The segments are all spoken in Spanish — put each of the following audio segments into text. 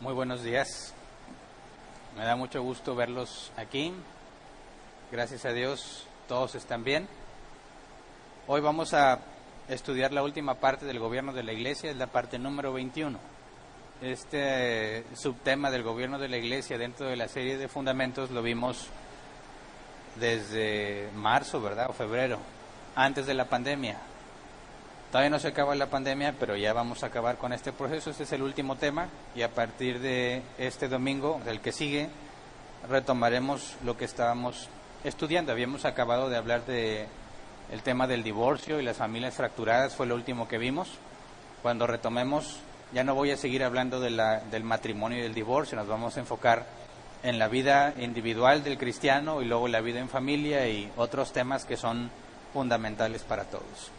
Muy buenos días. Me da mucho gusto verlos aquí. Gracias a Dios, todos están bien. Hoy vamos a estudiar la última parte del gobierno de la Iglesia, es la parte número 21. Este subtema del gobierno de la Iglesia dentro de la serie de fundamentos lo vimos desde marzo, ¿verdad? O febrero, antes de la pandemia. Todavía no se acaba la pandemia, pero ya vamos a acabar con este proceso. Este es el último tema y a partir de este domingo, el que sigue, retomaremos lo que estábamos estudiando. Habíamos acabado de hablar de el tema del divorcio y las familias fracturadas, fue lo último que vimos. Cuando retomemos, ya no voy a seguir hablando del matrimonio y del divorcio, nos vamos a enfocar en la vida individual del cristiano y luego la vida en familia y otros temas que son fundamentales para todos.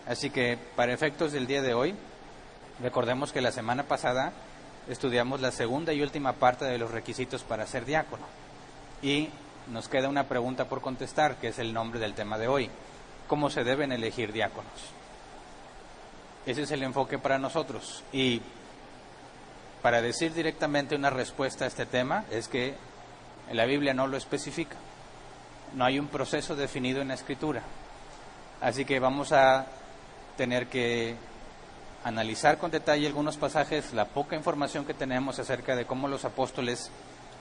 Así que, para efectos del día de hoy, recordemos que la semana pasada estudiamos la segunda y última parte de los requisitos para ser diácono. Y nos queda una pregunta por contestar, que es el nombre del tema de hoy. ¿Cómo se deben elegir diáconos? Ese es el enfoque para nosotros. Y para decir directamente una respuesta a este tema, es que la Biblia no lo especifica. No hay un proceso definido en la Escritura. Así que vamos a tener que analizar con detalle algunos pasajes, la poca información que tenemos acerca de cómo los apóstoles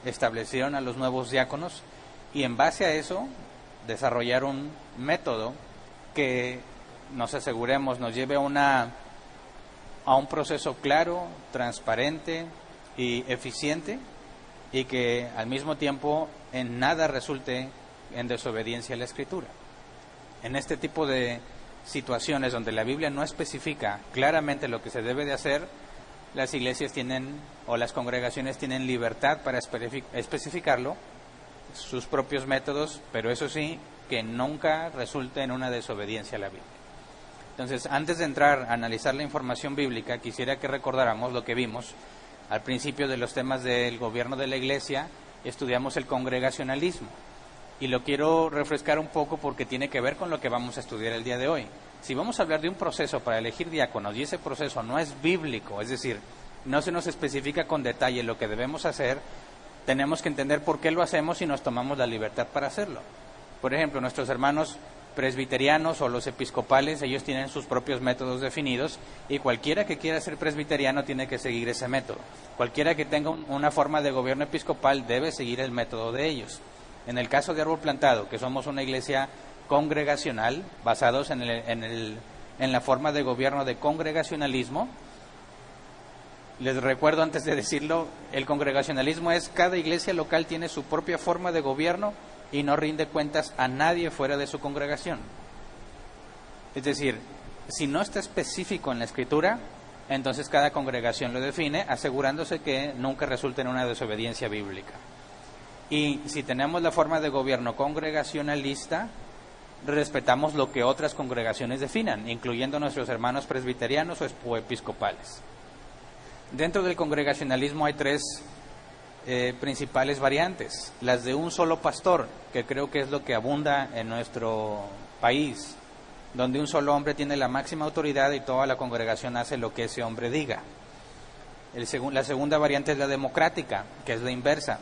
establecieron a los nuevos diáconos y en base a eso desarrollar un método que nos aseguremos nos lleve a un proceso claro, transparente y eficiente y que al mismo tiempo en nada resulte en desobediencia a la Escritura. En este tipo de situaciones donde la Biblia no especifica claramente lo que se debe de hacer, las iglesias tienen, o las congregaciones tienen libertad para especificarlo, sus propios métodos, pero eso sí, que nunca resulte en una desobediencia a la Biblia. Entonces, antes de entrar a analizar la información bíblica, quisiera que recordáramos lo que vimos al principio de los temas del gobierno de la iglesia. Estudiamos el congregacionalismo. Y lo quiero refrescar un poco porque tiene que ver con lo que vamos a estudiar el día de hoy. Si vamos a hablar de un proceso para elegir diáconos y ese proceso no es bíblico, es decir, no se nos especifica con detalle lo que debemos hacer, tenemos que entender por qué lo hacemos y nos tomamos la libertad para hacerlo. Por ejemplo, nuestros hermanos presbiterianos o los episcopales, ellos tienen sus propios métodos definidos y cualquiera que quiera ser presbiteriano tiene que seguir ese método. Cualquiera que tenga una forma de gobierno episcopal debe seguir el método de ellos. En el caso de Árbol Plantado, que somos una iglesia congregacional, basados en la forma de gobierno de congregacionalismo, les recuerdo antes de decirlo, el congregacionalismo es cada iglesia local tiene su propia forma de gobierno y no rinde cuentas a nadie fuera de su congregación. Es decir, si no está específico en la Escritura, entonces cada congregación lo define, asegurándose que nunca resulte en una desobediencia bíblica. Y si tenemos la forma de gobierno congregacionalista, respetamos lo que otras congregaciones definan, incluyendo nuestros hermanos presbiterianos o episcopales. Dentro del congregacionalismo hay tres principales variantes. Las de un solo pastor, que creo que es lo que abunda en nuestro país, donde un solo hombre tiene la máxima autoridad y toda la congregación hace lo que ese hombre diga. La segunda variante es la democrática, que es la inversa.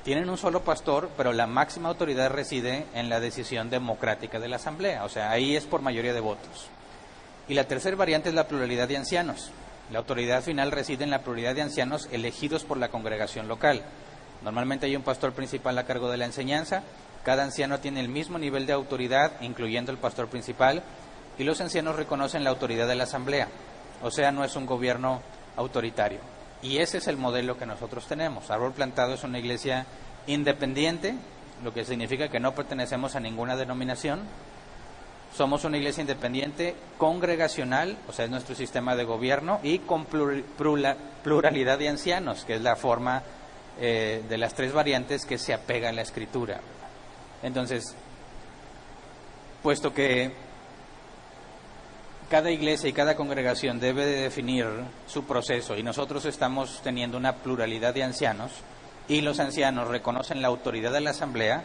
Tienen un solo pastor, pero la máxima autoridad reside en la decisión democrática de la asamblea, o sea, ahí es por mayoría de votos. Y la tercera variante es la pluralidad de ancianos. La autoridad final reside en la pluralidad de ancianos elegidos por la congregación local. Normalmente hay un pastor principal a cargo de la enseñanza, cada anciano tiene el mismo nivel de autoridad, incluyendo el pastor principal, y los ancianos reconocen la autoridad de la asamblea, o sea, no es un gobierno autoritario. Y ese es el modelo que nosotros tenemos. Árbol Plantado es una iglesia independiente, lo que significa que no pertenecemos a ninguna denominación. Somos una iglesia independiente, congregacional, o sea, es nuestro sistema de gobierno, y con pluralidad de ancianos, que es la forma de las tres variantes que se apega a la Escritura. Entonces, puesto que cada iglesia y cada congregación debe de definir su proceso y nosotros estamos teniendo una pluralidad de ancianos y los ancianos reconocen la autoridad de la asamblea,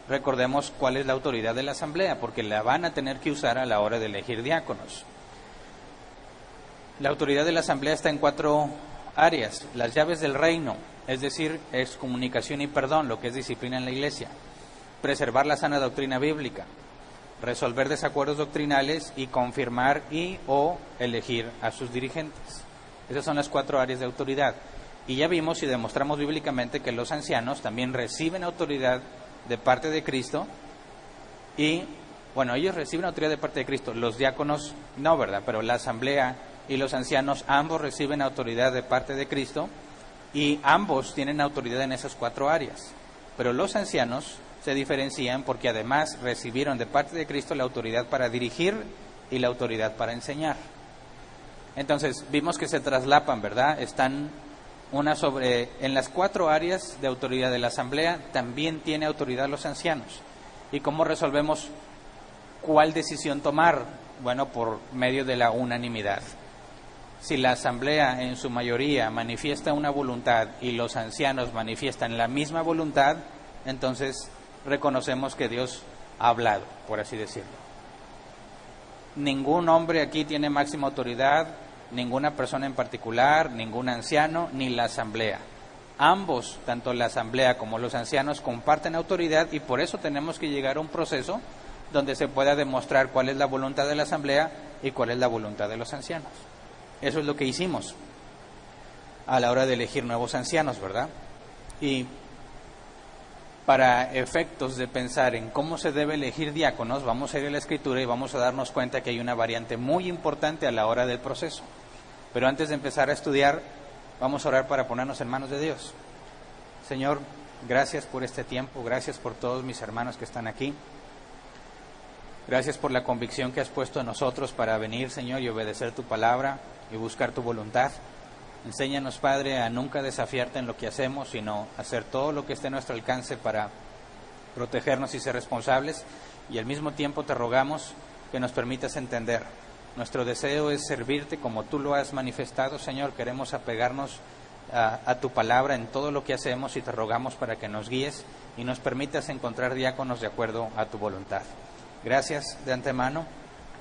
recordemos cuál es la autoridad de la asamblea, porque la van a tener que usar a la hora de elegir diáconos. La autoridad de la asamblea está en 4 áreas: las llaves del reino, es decir, excomunicación y perdón, lo que es disciplina en la iglesia; preservar la sana doctrina bíblica; resolver desacuerdos doctrinales y confirmar y o elegir a sus dirigentes. Esas son las 4 áreas de autoridad. Y ya vimos y demostramos bíblicamente que los ancianos también reciben autoridad de parte de Cristo. Y, bueno, ellos reciben autoridad de parte de Cristo. Los diáconos no, ¿verdad? Pero la asamblea y los ancianos, ambos reciben autoridad de parte de Cristo. Y ambos tienen autoridad en esas 4 áreas. Pero los ancianos se diferencian porque además recibieron de parte de Cristo la autoridad para dirigir y la autoridad para enseñar. Entonces, vimos que se traslapan, ¿verdad? Están en las 4 áreas de autoridad de la asamblea, también tiene autoridad los ancianos. ¿Y cómo resolvemos cuál decisión tomar? Bueno, por medio de la unanimidad. Si la asamblea en su mayoría manifiesta una voluntad y los ancianos manifiestan la misma voluntad, entonces reconocemos que Dios ha hablado, por así decirlo. Ningún hombre aquí tiene máxima autoridad, ninguna persona en particular, ningún anciano, ni la asamblea. Ambos, tanto la asamblea como los ancianos, comparten autoridad, y por eso tenemos que llegar a un proceso donde se pueda demostrar cuál es la voluntad de la asamblea y cuál es la voluntad de los ancianos. Eso es lo que hicimos a la hora de elegir nuevos ancianos, ¿verdad? Y para efectos de pensar en cómo se debe elegir diáconos, vamos a ir a la Escritura y vamos a darnos cuenta que hay una variante muy importante a la hora del proceso. Pero antes de empezar a estudiar, vamos a orar para ponernos en manos de Dios. Señor, gracias por este tiempo, gracias por todos mis hermanos que están aquí. Gracias por la convicción que has puesto en nosotros para venir, Señor, y obedecer tu palabra y buscar tu voluntad. Enséñanos, Padre, a nunca desafiarte en lo que hacemos, sino hacer todo lo que esté a nuestro alcance para protegernos y ser responsables. Y al mismo tiempo te rogamos que nos permitas entender. Nuestro deseo es servirte como tú lo has manifestado, Señor. Queremos apegarnos a tu palabra en todo lo que hacemos, y te rogamos para que nos guíes y nos permitas encontrar diáconos de acuerdo a tu voluntad. Gracias de antemano.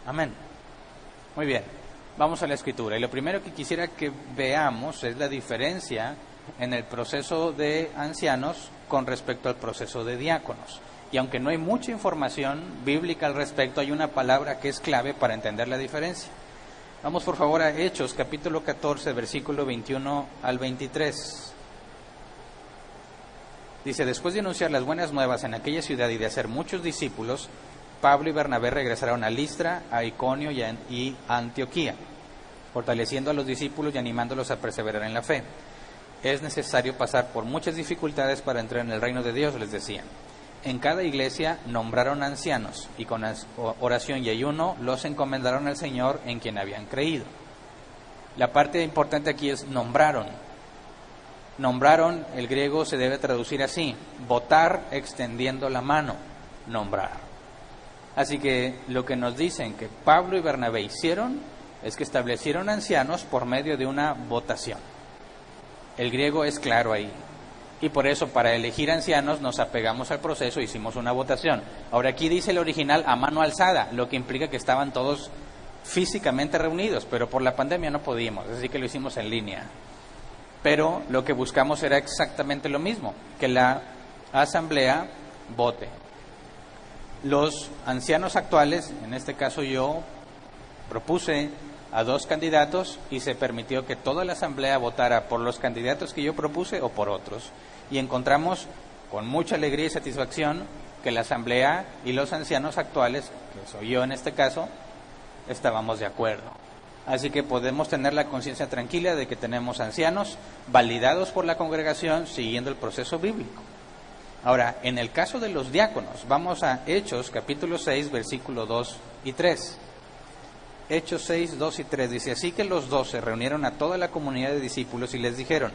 Amén. Muy bien. Vamos a la Escritura, y lo primero que quisiera que veamos es la diferencia en el proceso de ancianos con respecto al proceso de diáconos. Y aunque no hay mucha información bíblica al respecto, hay una palabra que es clave para entender la diferencia. Vamos por favor a Hechos, capítulo 14, versículo 21 al 23. Dice: después de anunciar las buenas nuevas en aquella ciudad y de hacer muchos discípulos, Pablo y Bernabé regresaron a Listra, a Iconio y a Antioquía, fortaleciendo a los discípulos y animándolos a perseverar en la fe. Es necesario pasar por muchas dificultades para entrar en el reino de Dios, les decían. En cada iglesia nombraron ancianos, y con oración y ayuno los encomendaron al Señor en quien habían creído. La parte importante aquí es nombraron. Nombraron, el griego se debe traducir así: votar extendiendo la mano, nombrar. Así que lo que nos dicen que Pablo y Bernabé hicieron es que establecieron ancianos por medio de una votación. El griego es claro ahí. Y por eso, para elegir ancianos, nos apegamos al proceso, hicimos una votación. Ahora, aquí dice el original a mano alzada, lo que implica que estaban todos físicamente reunidos, pero por la pandemia no podíamos, así que lo hicimos en línea. Pero lo que buscamos era exactamente lo mismo, que la asamblea vote. Los ancianos actuales, en este caso yo, propuse a 2 candidatos y se permitió que toda la asamblea votara por los candidatos que yo propuse o por otros. Y encontramos con mucha alegría y satisfacción que la asamblea y los ancianos actuales, que soy yo en este caso, estábamos de acuerdo. Así que podemos tener la conciencia tranquila de que tenemos ancianos validados por la congregación siguiendo el proceso bíblico. Ahora, en el caso de los diáconos, vamos a Hechos, capítulo 6, versículo 2 y 3. Hechos 6, 2 y 3 dice: así que los 12 reunieron a toda la comunidad de discípulos y les dijeron: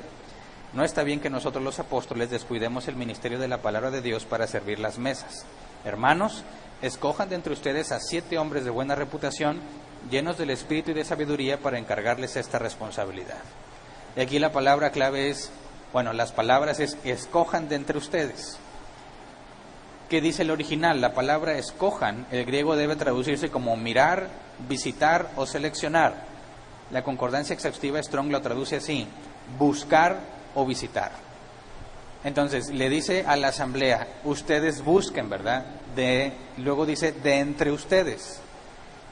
no está bien que nosotros los apóstoles descuidemos el ministerio de la palabra de Dios para servir las mesas. Hermanos, escojan de entre ustedes a 7 hombres de buena reputación, llenos del espíritu y de sabiduría, para encargarles esta responsabilidad. Y aquí la palabra clave es, las palabras es escojan de entre ustedes. ¿Qué dice el original? La palabra escojan, el griego debe traducirse como mirar, visitar o seleccionar. La concordancia exhaustiva Strong lo traduce así: buscar o visitar. Entonces le dice a la asamblea, ustedes busquen, ¿verdad? Luego dice, de entre ustedes.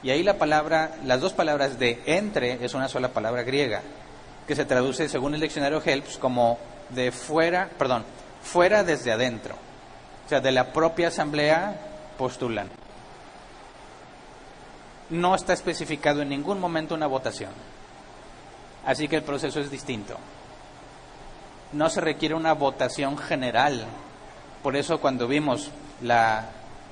Y ahí las dos palabras de entre es una sola palabra griega, que se traduce según el diccionario Helps como de fuera desde adentro. O sea, de la propia asamblea postulan. No está especificado en ningún momento una votación. Así que el proceso es distinto. No se requiere una votación general. Por eso cuando vimos la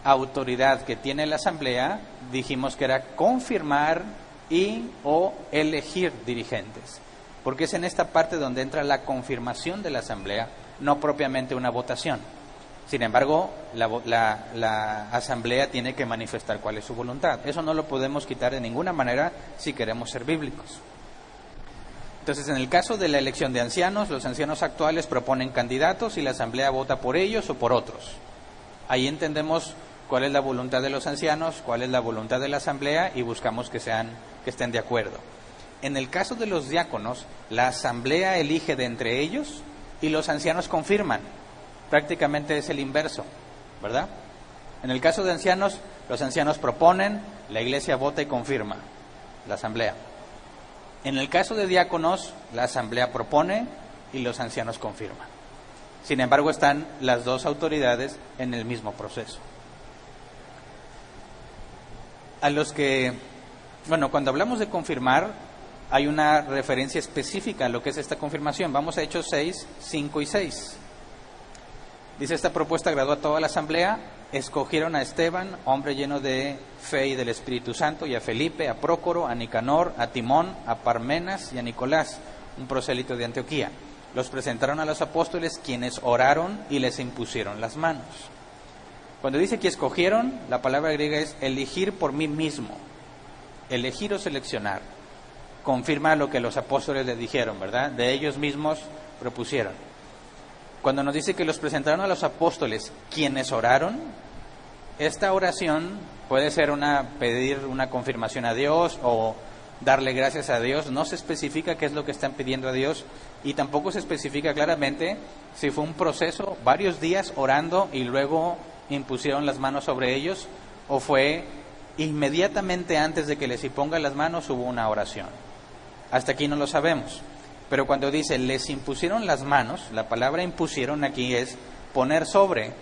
autoridad que tiene la asamblea, dijimos que era confirmar y o elegir dirigentes. Porque es en esta parte donde entra la confirmación de la asamblea, no propiamente una votación. Sin embargo, la asamblea tiene que manifestar cuál es su voluntad. Eso no lo podemos quitar de ninguna manera si queremos ser bíblicos. Entonces, en el caso de la elección de ancianos, los ancianos actuales proponen candidatos y la asamblea vota por ellos o por otros. Ahí entendemos cuál es la voluntad de los ancianos, cuál es la voluntad de la asamblea y buscamos que estén de acuerdo. En el caso de los diáconos, la asamblea elige de entre ellos y los ancianos confirman. Prácticamente es el inverso, ¿verdad? En el caso de ancianos, los ancianos proponen, la iglesia vota y confirma, la asamblea. En el caso de diáconos, la asamblea propone y los ancianos confirman. Sin embargo, están las dos autoridades en el mismo proceso. Cuando hablamos de confirmar, hay una referencia específica a lo que es esta confirmación. Vamos a Hechos 6, 5 y 6. Dice, esta propuesta agradó a toda la asamblea, escogieron a Esteban, hombre lleno de fe y del Espíritu Santo, y a Felipe, a Prócoro, a Nicanor, a Timón, a Parmenas y a Nicolás, un prosélito de Antioquía. Los presentaron a los apóstoles, quienes oraron y les impusieron las manos. Cuando dice que escogieron, la palabra griega es elegir por mí mismo, elegir o seleccionar. Confirma lo que los apóstoles les dijeron, ¿verdad? De ellos mismos propusieron. Cuando nos dice que los presentaron a los apóstoles, quienes oraron, esta oración puede ser pedir una confirmación a Dios o darle gracias a Dios. No se especifica qué es lo que están pidiendo a Dios y tampoco se especifica claramente si fue un proceso, varios días orando y luego impusieron las manos sobre ellos, o fue inmediatamente antes de que les imponga las manos hubo una oración. Hasta aquí no lo sabemos. Pero cuando dice les impusieron las manos, la palabra impusieron aquí es poner sobre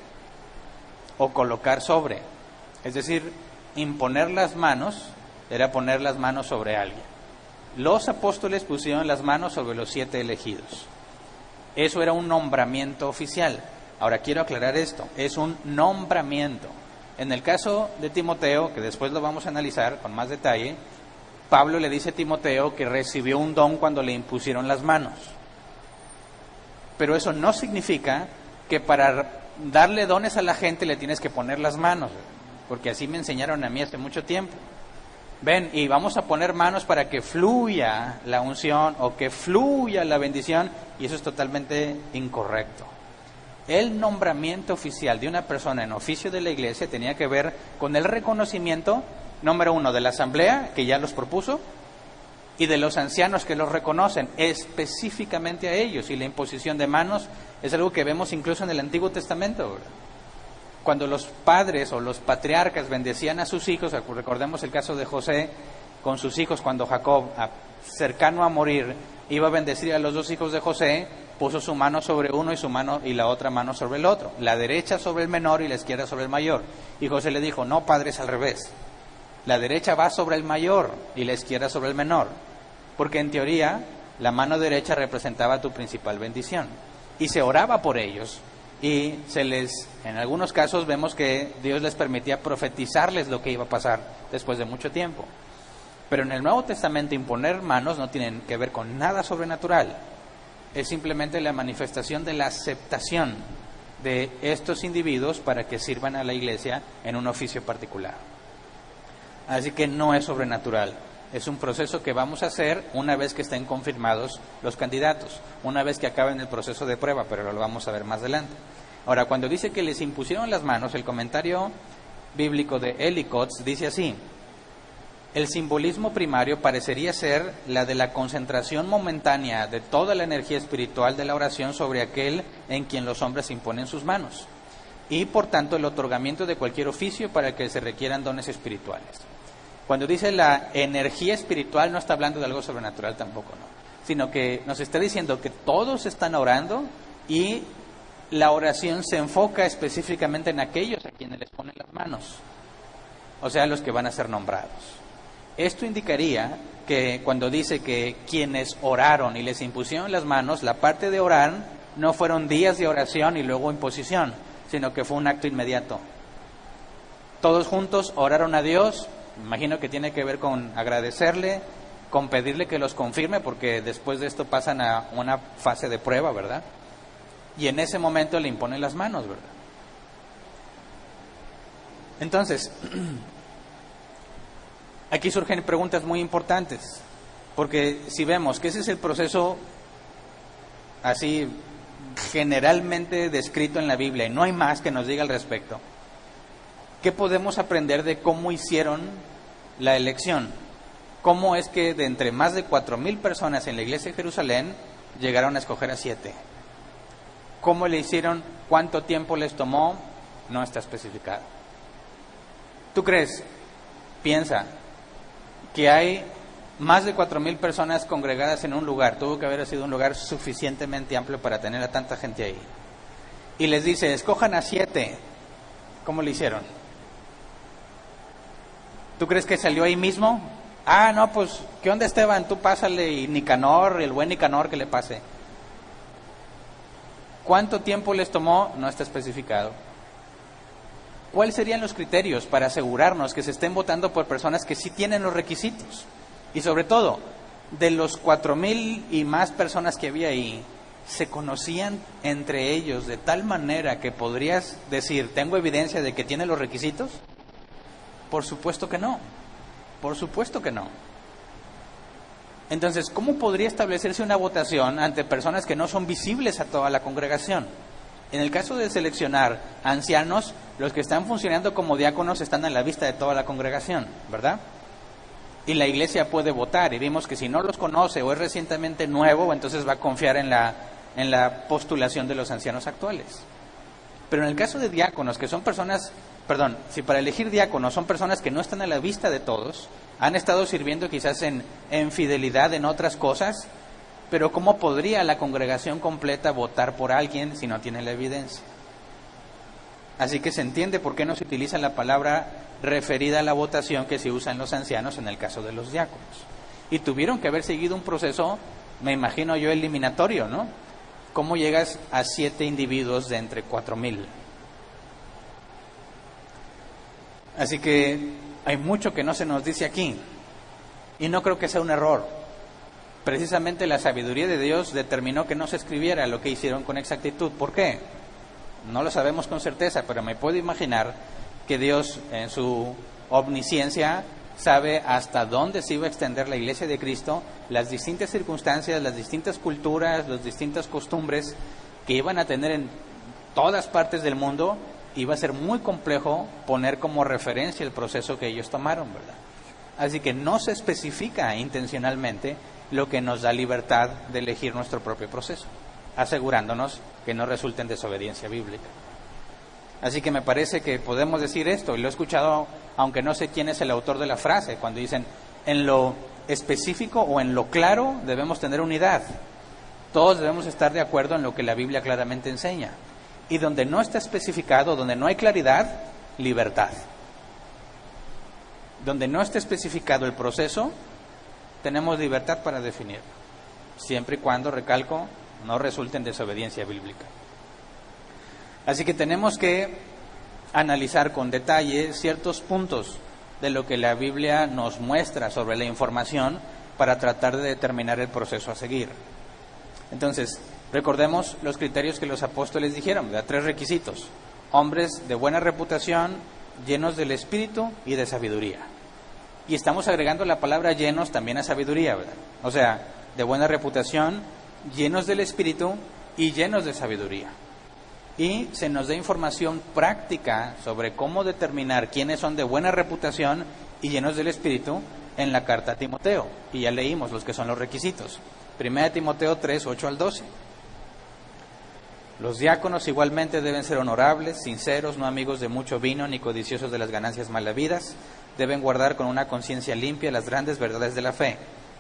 o colocar sobre. Es decir, imponer las manos era poner las manos sobre alguien. Los apóstoles pusieron las manos sobre los 7 elegidos. Eso era un nombramiento oficial. Ahora quiero aclarar esto, es un nombramiento. En el caso de Timoteo, que después lo vamos a analizar con más detalle, Pablo le dice a Timoteo que recibió un don cuando le impusieron las manos. Pero eso no significa que para darle dones a la gente le tienes que poner las manos, porque así me enseñaron a mí hace mucho tiempo. Ven, y vamos a poner manos para que fluya la unción o que fluya la bendición, y eso es totalmente incorrecto. El nombramiento oficial de una persona en oficio de la iglesia tenía que ver con el reconocimiento, número 1, de la asamblea, que ya los propuso, y de los ancianos que los reconocen, específicamente a ellos. Y la imposición de manos es algo que vemos incluso en el Antiguo Testamento, ¿verdad? Cuando los padres o los patriarcas bendecían a sus hijos, recordemos el caso de José con sus hijos, cuando Jacob, cercano a morir, iba a bendecir a los 2 hijos de José, puso su mano sobre uno y la otra mano sobre el otro, la derecha sobre el menor y la izquierda sobre el mayor. Y José le dijo, no, padre, es al revés. La derecha va sobre el mayor y la izquierda sobre el menor, porque en teoría la mano derecha representaba tu principal bendición. Y se oraba por ellos y en algunos casos vemos que Dios les permitía profetizarles lo que iba a pasar después de mucho tiempo. Pero en el Nuevo Testamento imponer manos no tienen que ver con nada sobrenatural. Es simplemente la manifestación de la aceptación de estos individuos para que sirvan a la iglesia en un oficio particular. Así que no es sobrenatural. Es un proceso que vamos a hacer una vez que estén confirmados los candidatos, una vez que acaben el proceso de prueba, pero lo vamos a ver más adelante. Ahora, cuando dice que les impusieron las manos, el comentario bíblico de Ellicott dice así: el simbolismo primario parecería ser la de la concentración momentánea de toda la energía espiritual de la oración sobre aquel en quien los hombres imponen sus manos, y por tanto el otorgamiento de cualquier oficio para el que se requieran dones espirituales. Cuando dice la energía espiritual no está hablando de algo sobrenatural tampoco, ¿no? Sino que nos está diciendo que todos están orando y la oración se enfoca específicamente en aquellos a quienes les ponen las manos, o sea, los que van a ser nombrados. Esto indicaría que cuando dice que quienes oraron y les impusieron las manos, la parte de orar no fueron días de oración y luego imposición, sino que fue un acto inmediato. Todos juntos oraron a Dios, imagino que tiene que ver con agradecerle, con pedirle que los confirme, porque después de esto pasan a una fase de prueba, ¿verdad? Y en ese momento le imponen las manos, ¿verdad? Entonces, aquí surgen preguntas muy importantes, porque si vemos que ese es el proceso así generalmente descrito en la Biblia y no hay más que nos diga al respecto, ¿qué podemos aprender de cómo hicieron la elección? ¿Cómo es que de entre más de 4,000 personas en la iglesia de Jerusalén llegaron a escoger a 7? ¿Cómo le hicieron? ¿Cuánto tiempo les tomó? No está especificado. ¿Tú crees? Piensa que hay más de 4,000 personas congregadas en un lugar. Tuvo que haber sido un lugar suficientemente amplio para tener a tanta gente ahí. Y les dice, escojan a 7. ¿Cómo le hicieron? ¿Tú crees que salió ahí mismo? Ah, no, pues, ¿qué onda, Esteban? Tú pásale, y Nicanor, el buen Nicanor, que le pase. ¿Cuánto tiempo les tomó? No está especificado. ¿Cuáles serían los criterios para asegurarnos que se estén votando por personas que sí tienen los requisitos? Y sobre todo, de los 4,000 y más personas que había ahí, ¿se conocían entre ellos de tal manera que podrías decir, tengo evidencia de que tiene los requisitos? Por supuesto que no. Por supuesto que no. Entonces, ¿cómo podría establecerse una votación ante personas que no son visibles a toda la congregación? En el caso de seleccionar ancianos, los que están funcionando como diáconos están a la vista de toda la congregación, ¿verdad? Y la iglesia puede votar, y vimos que si no los conoce o es recientemente nuevo, entonces va a confiar en la postulación de los ancianos actuales. Pero en el caso de diáconos, que son personas, si para elegir diáconos son personas que no están a la vista de todos, han estado sirviendo quizás en fidelidad en otras cosas, pero ¿cómo podría la congregación completa votar por alguien si no tiene la evidencia? Así que se entiende por qué no se utiliza la palabra referida a la votación que se usa en los ancianos en el caso de los diáconos. Y tuvieron que haber seguido un proceso, me imagino yo, eliminatorio, ¿no? ¿Cómo llegas a 7 individuos de entre 4,000? Así que hay mucho que no se nos dice aquí, y no creo que sea un error. Precisamente la sabiduría de Dios determinó que no se escribiera lo que hicieron con exactitud. ¿Por qué? No lo sabemos con certeza, pero me puedo imaginar que Dios, en su omnisciencia, sabe hasta dónde se iba a extender la iglesia de Cristo, las distintas circunstancias, las distintas culturas, las distintas costumbres que iban a tener en todas partes del mundo. Iba a ser muy complejo poner como referencia el proceso que ellos tomaron, ¿verdad? Así que no se especifica intencionalmente lo que nos da libertad de elegir nuestro propio proceso, asegurándonos que no resulte en desobediencia bíblica. Así que me parece que podemos decir esto, y lo he escuchado, aunque no sé quién es el autor de la frase, cuando dicen, en lo específico o en lo claro debemos tener unidad. Todos debemos estar de acuerdo en lo que la Biblia claramente enseña. Y donde no está especificado, donde no hay claridad, libertad. Donde no está especificado el proceso, tenemos libertad para definirlo, siempre y cuando, recalco, no resulte en desobediencia bíblica. Así que tenemos que analizar con detalle ciertos puntos de lo que la Biblia nos muestra sobre la información para tratar de determinar el proceso a seguir. Entonces, recordemos los criterios que los apóstoles dijeron, ¿verdad? 3 requisitos: hombres de buena reputación, llenos del Espíritu y de sabiduría. Y estamos agregando la palabra llenos también a sabiduría, ¿verdad? O sea, de buena reputación, llenos del Espíritu y llenos de sabiduría. Y se nos da información práctica sobre cómo determinar quiénes son de buena reputación y llenos del Espíritu en la carta a Timoteo, y ya leímos los que son los requisitos. 1 Timoteo 3, 8 al 12. Los diáconos igualmente deben ser honorables, sinceros, no amigos de mucho vino, ni codiciosos de las ganancias malavidas. Deben guardar con una conciencia limpia las grandes verdades de la fe,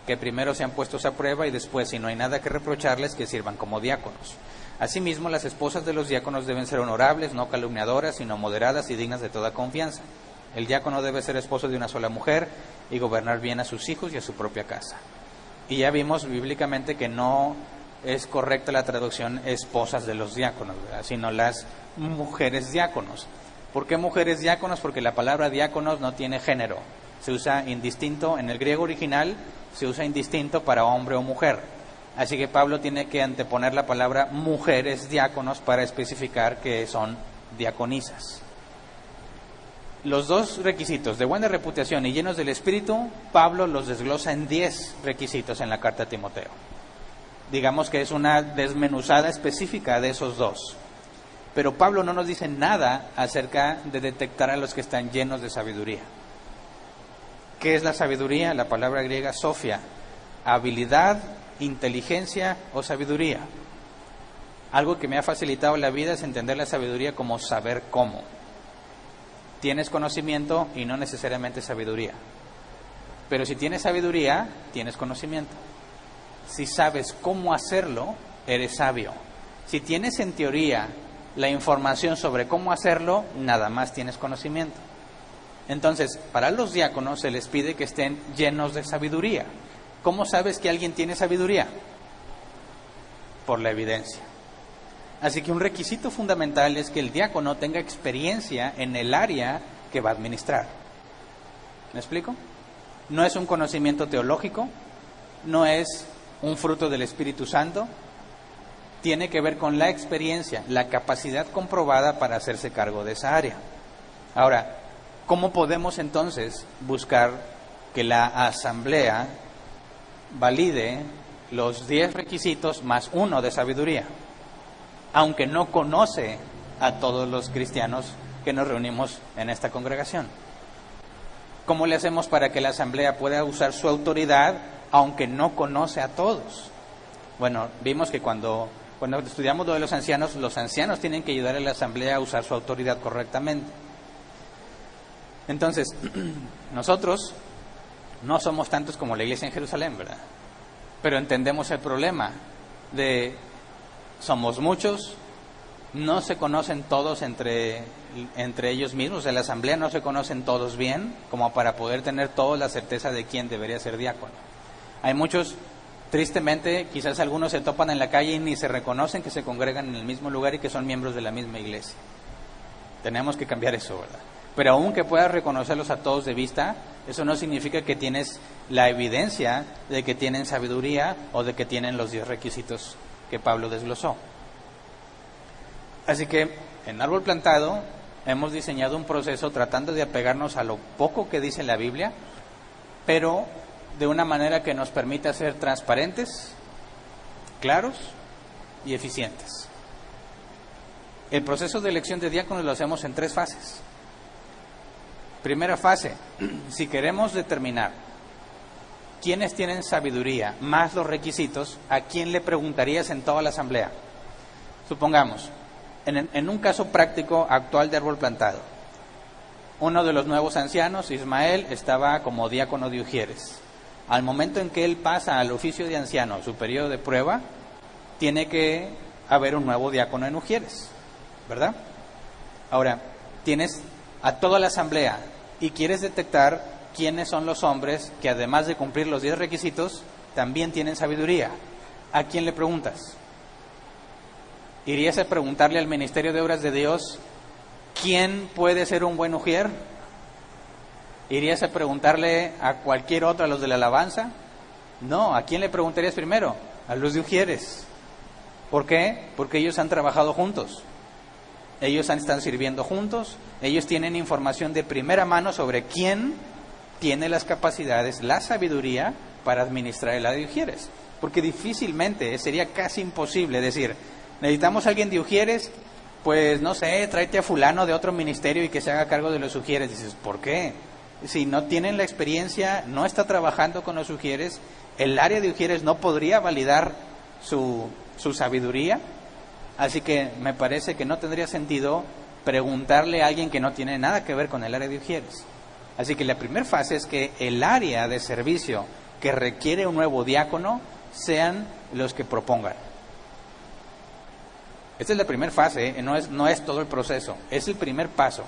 que primero sean puestos a prueba y después, si no hay nada que reprocharles, que sirvan como diáconos. Asimismo, las esposas de los diáconos deben ser honorables, no calumniadoras, sino moderadas y dignas de toda confianza. El diácono debe ser esposo de una sola mujer y gobernar bien a sus hijos y a su propia casa. Y ya vimos bíblicamente que no es correcta la traducción esposas de los diáconos, ¿verdad?, sino las mujeres diáconos. ¿Por qué mujeres diáconos? Porque la palabra diáconos no tiene género. Se usa indistinto, en el griego original se usa indistinto para hombre o mujer. Así que Pablo tiene que anteponer la palabra mujeres diáconos para especificar que son diaconisas. Los dos requisitos, de buena reputación y llenos del Espíritu, Pablo los desglosa en 10 requisitos en la carta a Timoteo. Digamos que es una desmenuzada específica de esos dos. Pero Pablo no nos dice nada acerca de detectar a los que están llenos de sabiduría. ¿Qué es la sabiduría? La palabra griega sophia, habilidad, inteligencia o sabiduría. Algo que me ha facilitado la vida es entender la sabiduría como saber cómo. Tienes conocimiento y no necesariamente sabiduría. Pero si tienes sabiduría, tienes conocimiento. Si sabes cómo hacerlo, eres sabio. Si tienes en teoría la información sobre cómo hacerlo, nada más tienes conocimiento. Entonces, para los diáconos se les pide que estén llenos de sabiduría. ¿Cómo sabes que alguien tiene sabiduría? Por la evidencia. Así que un requisito fundamental es que el diácono tenga experiencia en el área que va a administrar. ¿Me explico? No es un conocimiento teológico, no es un fruto del Espíritu Santo, tiene que ver con la experiencia, la capacidad comprobada para hacerse cargo de esa área. Ahora, ¿cómo podemos entonces buscar que la asamblea valide los 10 requisitos más 1 de sabiduría, aunque no conoce a todos los cristianos que nos reunimos en esta congregación? ¿Cómo le hacemos para que la asamblea pueda usar su autoridad aunque no conoce a todos? Bueno, vimos que cuando estudiamos lo de los ancianos tienen que ayudar a la asamblea a usar su autoridad correctamente. Entonces, nosotros no somos tantos como la iglesia en Jerusalén, ¿verdad? Pero entendemos el problema de somos muchos, no se conocen todos entre ellos mismos, en la asamblea no se conocen todos bien, como para poder tener todos la certeza de quién debería ser diácono. Hay muchos, tristemente, quizás algunos se topan en la calle y ni se reconocen que se congregan en el mismo lugar y que son miembros de la misma iglesia. Tenemos que cambiar eso, ¿verdad? Pero aunque puedas reconocerlos a todos de vista, eso no significa que tienes la evidencia de que tienen sabiduría o de que tienen los 10 requisitos que Pablo desglosó. Así que en Árbol Plantado hemos diseñado un proceso tratando de apegarnos a lo poco que dice la Biblia, pero de una manera que nos permita ser transparentes, claros y eficientes. El proceso de elección de diáconos lo hacemos en 3 fases. Primera fase, si queremos determinar quiénes tienen sabiduría más los requisitos, ¿a quién le preguntarías en toda la asamblea? Supongamos, en un caso práctico actual de Árbol Plantado, uno de los nuevos ancianos, Ismael, estaba como diácono de Ujieres. Al momento en que él pasa al oficio de anciano, su periodo de prueba, tiene que haber un nuevo diácono en Ujieres, ¿verdad? Ahora, tienes a toda la asamblea y quieres detectar quiénes son los hombres que, además de cumplir los 10 requisitos, también tienen sabiduría. ¿A quién le preguntas? ¿Irías a preguntarle al Ministerio de Obras de Dios quién puede ser un buen ujier? ¿Irías a preguntarle a cualquier otro, a los de la alabanza? No, ¿a quién le preguntarías primero? A los de ujieres. ¿Por qué? Porque ellos han trabajado juntos. Ellos están sirviendo juntos, ellos tienen información de primera mano sobre quién tiene las capacidades, la sabiduría para administrar el área de Ujieres. Porque difícilmente, sería casi imposible decir, necesitamos a alguien de Ujieres, pues no sé, tráete a fulano de otro ministerio y que se haga cargo de los Ujieres. Dices, ¿por qué? si no tienen la experiencia, no está trabajando con los ujieres, el área de ujieres no podría validar su sabiduría, así que me parece que no tendría sentido preguntarle a alguien que no tiene nada que ver con el área de ujieres. Así que la primera fase es que el área de servicio que requiere un nuevo diácono sean los que propongan. Esta es la primera fase, no es todo el proceso, es el primer paso.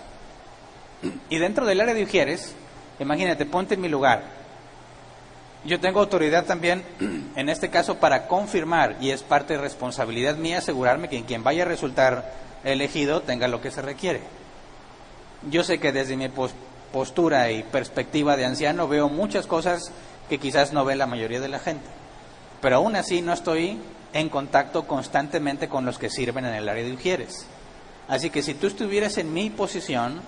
Y dentro del área de ujieres, imagínate, ponte en mi lugar. Yo tengo autoridad también, en este caso, para confirmar, y es parte de responsabilidad mía asegurarme que quien vaya a resultar elegido tenga lo que se requiere. Yo sé que desde mi postura y perspectiva de anciano veo muchas cosas que quizás no ve la mayoría de la gente, pero aún así no estoy en contacto constantemente con los que sirven en el área de ujieres. Así que si tú estuvieras en mi posición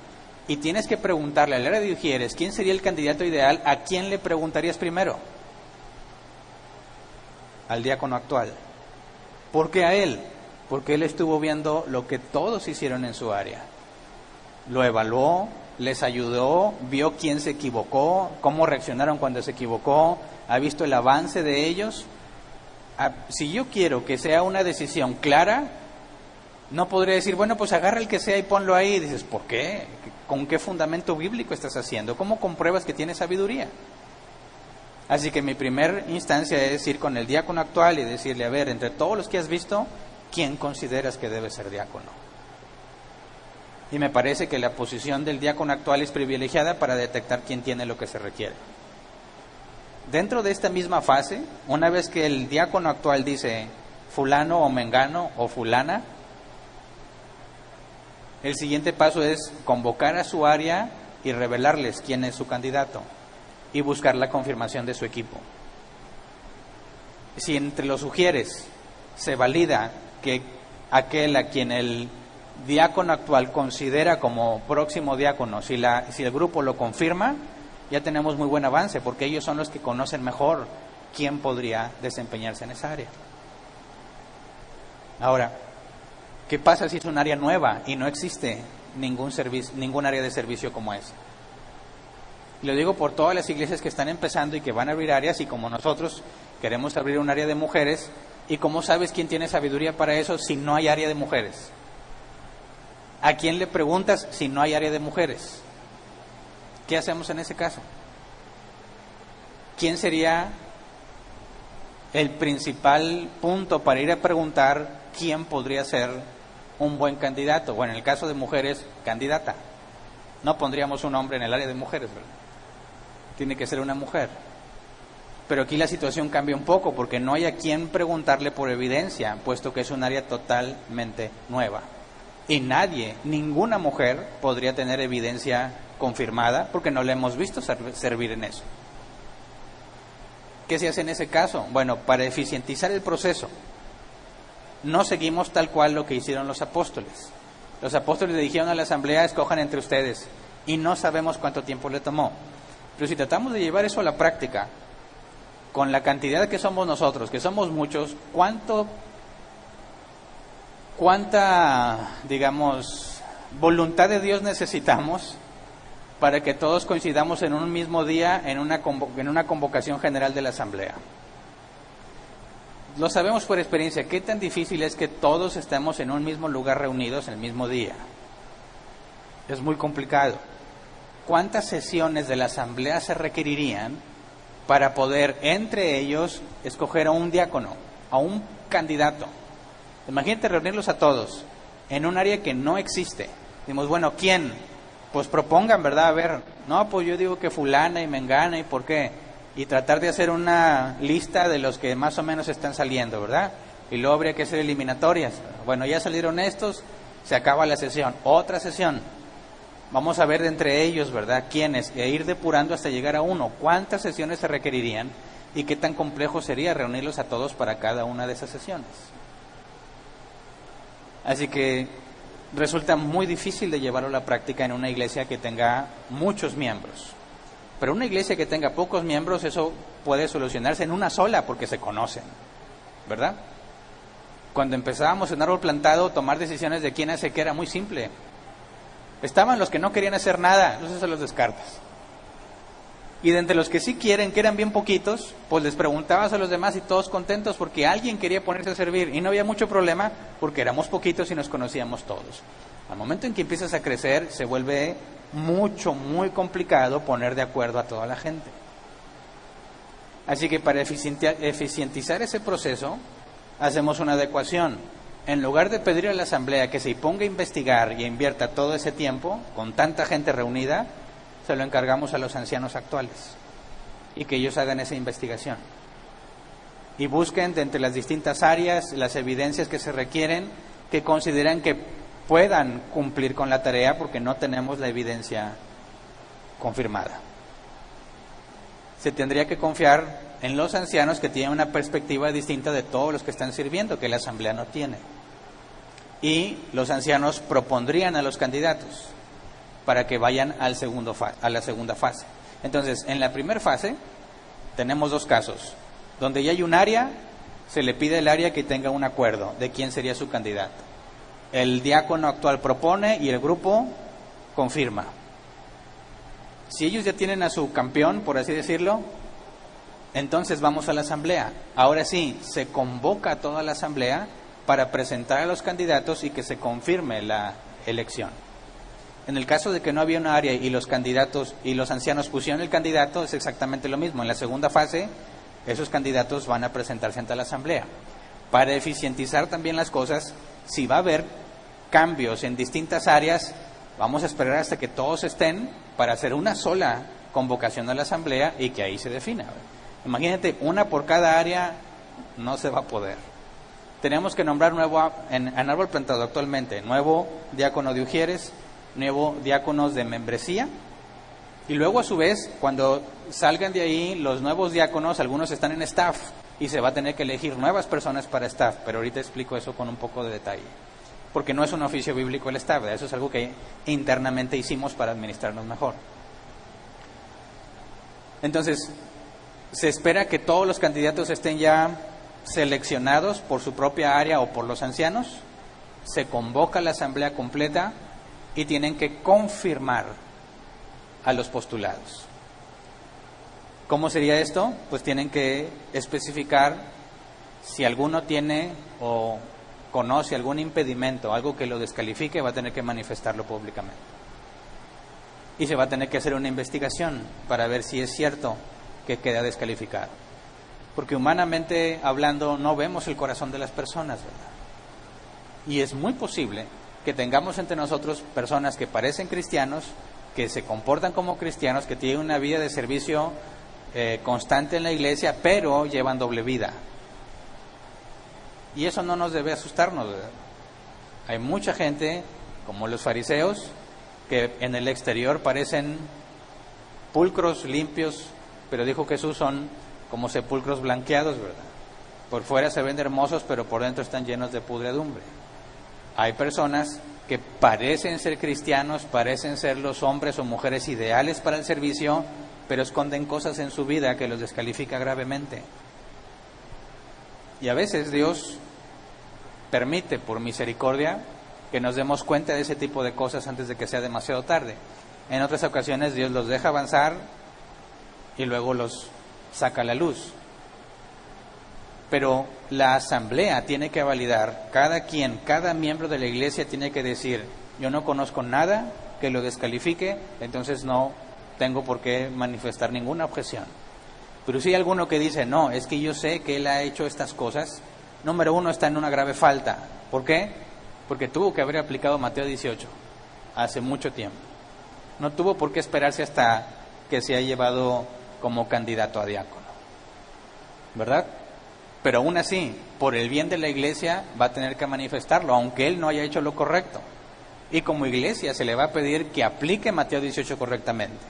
y tienes que preguntarle al área de ujieres quién sería el candidato ideal, ¿a quién le preguntarías primero? Al diácono actual. ¿Por qué a él? Porque él estuvo viendo lo que todos hicieron en su área. Lo evaluó, les ayudó, vio quién se equivocó, cómo reaccionaron cuando se equivocó, ha visto el avance de ellos. Si yo quiero que sea una decisión clara, no podría decir, bueno, pues agarra el que sea y ponlo ahí. Y dices, ¿por qué? ¿Con qué fundamento bíblico estás haciendo? ¿Cómo compruebas que tiene sabiduría? Así que mi primera instancia es ir con el diácono actual y decirle, a ver, entre todos los que has visto, ¿quién consideras que debe ser diácono? Y me parece que la posición del diácono actual es privilegiada para detectar quién tiene lo que se requiere. Dentro de esta misma fase, una vez que el diácono actual dice fulano o mengano o fulana, el siguiente paso es convocar a su área y revelarles quién es su candidato y buscar la confirmación de su equipo. Si entre los ujieres se valida que aquel a quien el diácono actual considera como próximo diácono, si el grupo lo confirma, ya tenemos muy buen avance, porque ellos son los que conocen mejor quién podría desempeñarse en esa área. Ahora, ¿qué pasa si es un área nueva y no existe ningún área de servicio como esa? Lo digo por todas las iglesias que están empezando y que van a abrir áreas, y como nosotros queremos abrir un área de mujeres, ¿y cómo sabes quién tiene sabiduría para eso si no hay área de mujeres? ¿A quién le preguntas si no hay área de mujeres? ¿Qué hacemos en ese caso? ¿Quién sería el principal punto para ir a preguntar quién podría ser un buen candidato? Bueno, en el caso de mujeres, candidata. No pondríamos un hombre en el área de mujeres, ¿verdad? Tiene que ser una mujer. Pero aquí la situación cambia un poco, porque no hay a quién preguntarle por evidencia, puesto que es un área totalmente nueva. Y ninguna mujer podría tener evidencia confirmada, porque no la hemos visto servir en eso. ¿Qué se hace en ese caso? Bueno, para eficientizar el proceso, no seguimos tal cual lo que hicieron los apóstoles. Los apóstoles le dijeron a la asamblea, escojan entre ustedes, y no sabemos cuánto tiempo le tomó. Pero si tratamos de llevar eso a la práctica, con la cantidad que somos nosotros, que somos muchos, ¿cuánta, digamos, voluntad de Dios necesitamos para que todos coincidamos en un mismo día en una convocación general de la asamblea? Lo sabemos por experiencia, qué tan difícil es que todos estemos en un mismo lugar reunidos el mismo día. Es muy complicado. ¿Cuántas sesiones de la asamblea se requerirían para poder entre ellos escoger a un diácono, a un candidato? Imagínate reunirlos a todos en un área que no existe. Decimos, bueno, ¿quién? Pues propongan, ¿verdad? A ver, no, pues yo digo que fulana y mengana, ¿y por qué? Y tratar de hacer una lista de los que más o menos están saliendo, ¿verdad? Y luego habría que hacer eliminatorias. Bueno, ya salieron estos, se acaba la sesión. Otra sesión. Vamos a ver de entre ellos, ¿verdad? ¿Quiénes? E ir depurando hasta llegar a uno. ¿Cuántas sesiones se requerirían? ¿Y qué tan complejo sería reunirlos a todos para cada una de esas sesiones? Así que resulta muy difícil de llevarlo a la práctica en una iglesia que tenga muchos miembros. Pero una iglesia que tenga pocos miembros, eso puede solucionarse en una sola, porque se conocen, ¿verdad? Cuando empezábamos en Árbol Plantado, tomar decisiones de quién hace qué era muy simple. Estaban los que no querían hacer nada, entonces se los descartas. Y de entre los que sí quieren, que eran bien poquitos, pues les preguntabas a los demás y todos contentos porque alguien quería ponerse a servir. Y no había mucho problema porque éramos poquitos y nos conocíamos todos. Al momento en que empiezas a crecer, se vuelve muy complicado poner de acuerdo a toda la gente. Así que para eficientizar ese proceso, hacemos una adecuación. En lugar de pedir a la asamblea que se ponga a investigar y invierta todo ese tiempo, con tanta gente reunida, se lo encargamos a los ancianos actuales y que ellos hagan esa investigación y busquen de entre las distintas áreas las evidencias que se requieren, que consideran que puedan cumplir con la tarea porque no tenemos la evidencia confirmada. Se tendría que confiar en los ancianos que tienen una perspectiva distinta de todos los que están sirviendo, que la asamblea no tiene. Y los ancianos propondrían a los candidatos para que vayan a la segunda fase. Entonces, en la primera fase tenemos dos casos. Donde ya hay un área, se le pide al área que tenga un acuerdo de quién sería su candidato. El diácono actual propone y el grupo confirma. Si ellos ya tienen a su campeón, por así decirlo, entonces vamos a la asamblea. Ahora sí, se convoca a toda la asamblea para presentar a los candidatos y que se confirme la elección. En el caso de que no había una área y los candidatos y los ancianos pusieron el candidato, es exactamente lo mismo. En la segunda fase, esos candidatos van a presentarse ante la asamblea. Para eficientizar también las cosas, si va a haber cambios en distintas áreas, vamos a esperar hasta que todos estén para hacer una sola convocación a la asamblea y que ahí se defina. Imagínate, una por cada área, no se va a poder. Tenemos que nombrar en árbol plantado actualmente, nuevo diácono de Ujieres, nuevo diáconos de membresía, y luego a su vez, cuando salgan de ahí los nuevos diáconos, algunos están en staff y se va a tener que elegir nuevas personas para staff, pero ahorita explico eso con un poco de detalle, porque no es un oficio bíblico el staff, eso es algo que internamente hicimos para administrarnos mejor. Entonces, se espera que todos los candidatos estén ya seleccionados por su propia área o por los ancianos, se convoca la asamblea completa y tienen que confirmar a los postulados. ¿Cómo sería esto? Pues tienen que especificar si alguno tiene o conoce algún impedimento, algo que lo descalifique, va a tener que manifestarlo públicamente. Y se va a tener que hacer una investigación para ver si es cierto que queda descalificado. Porque humanamente hablando no vemos el corazón de las personas, ¿verdad? Y es muy posible que tengamos entre nosotros personas que parecen cristianos, que se comportan como cristianos, que tienen una vida de servicio constante en la iglesia, pero llevan doble vida. Y eso no nos debe asustarnos, ¿verdad? Hay mucha gente, como los fariseos, que en el exterior parecen pulcros, limpios, pero dijo Jesús, son como sepulcros blanqueados, ¿verdad? Por fuera se ven hermosos, pero por dentro están llenos de pudredumbre. Hay personas que parecen ser cristianos, parecen ser los hombres o mujeres ideales para el servicio, pero esconden cosas en su vida que los descalifica gravemente. Y a veces Dios permite, por misericordia, que nos demos cuenta de ese tipo de cosas antes de que sea demasiado tarde. En otras ocasiones Dios los deja avanzar y luego los saca a la luz. Pero la asamblea tiene que validar, cada miembro de la iglesia tiene que decir, yo no conozco nada que lo descalifique, entonces no tengo por qué manifestar ninguna objeción. Pero si hay alguno que dice, no, es que yo sé que él ha hecho estas cosas, número uno, está en una grave falta. ¿Por qué? Porque tuvo que haber aplicado Mateo 18 hace mucho tiempo. No tuvo por qué esperarse hasta que se ha llevado como candidato a diácono, ¿verdad? Pero aún así, por el bien de la iglesia, va a tener que manifestarlo, aunque él no haya hecho lo correcto. Y como iglesia se le va a pedir que aplique Mateo 18 correctamente.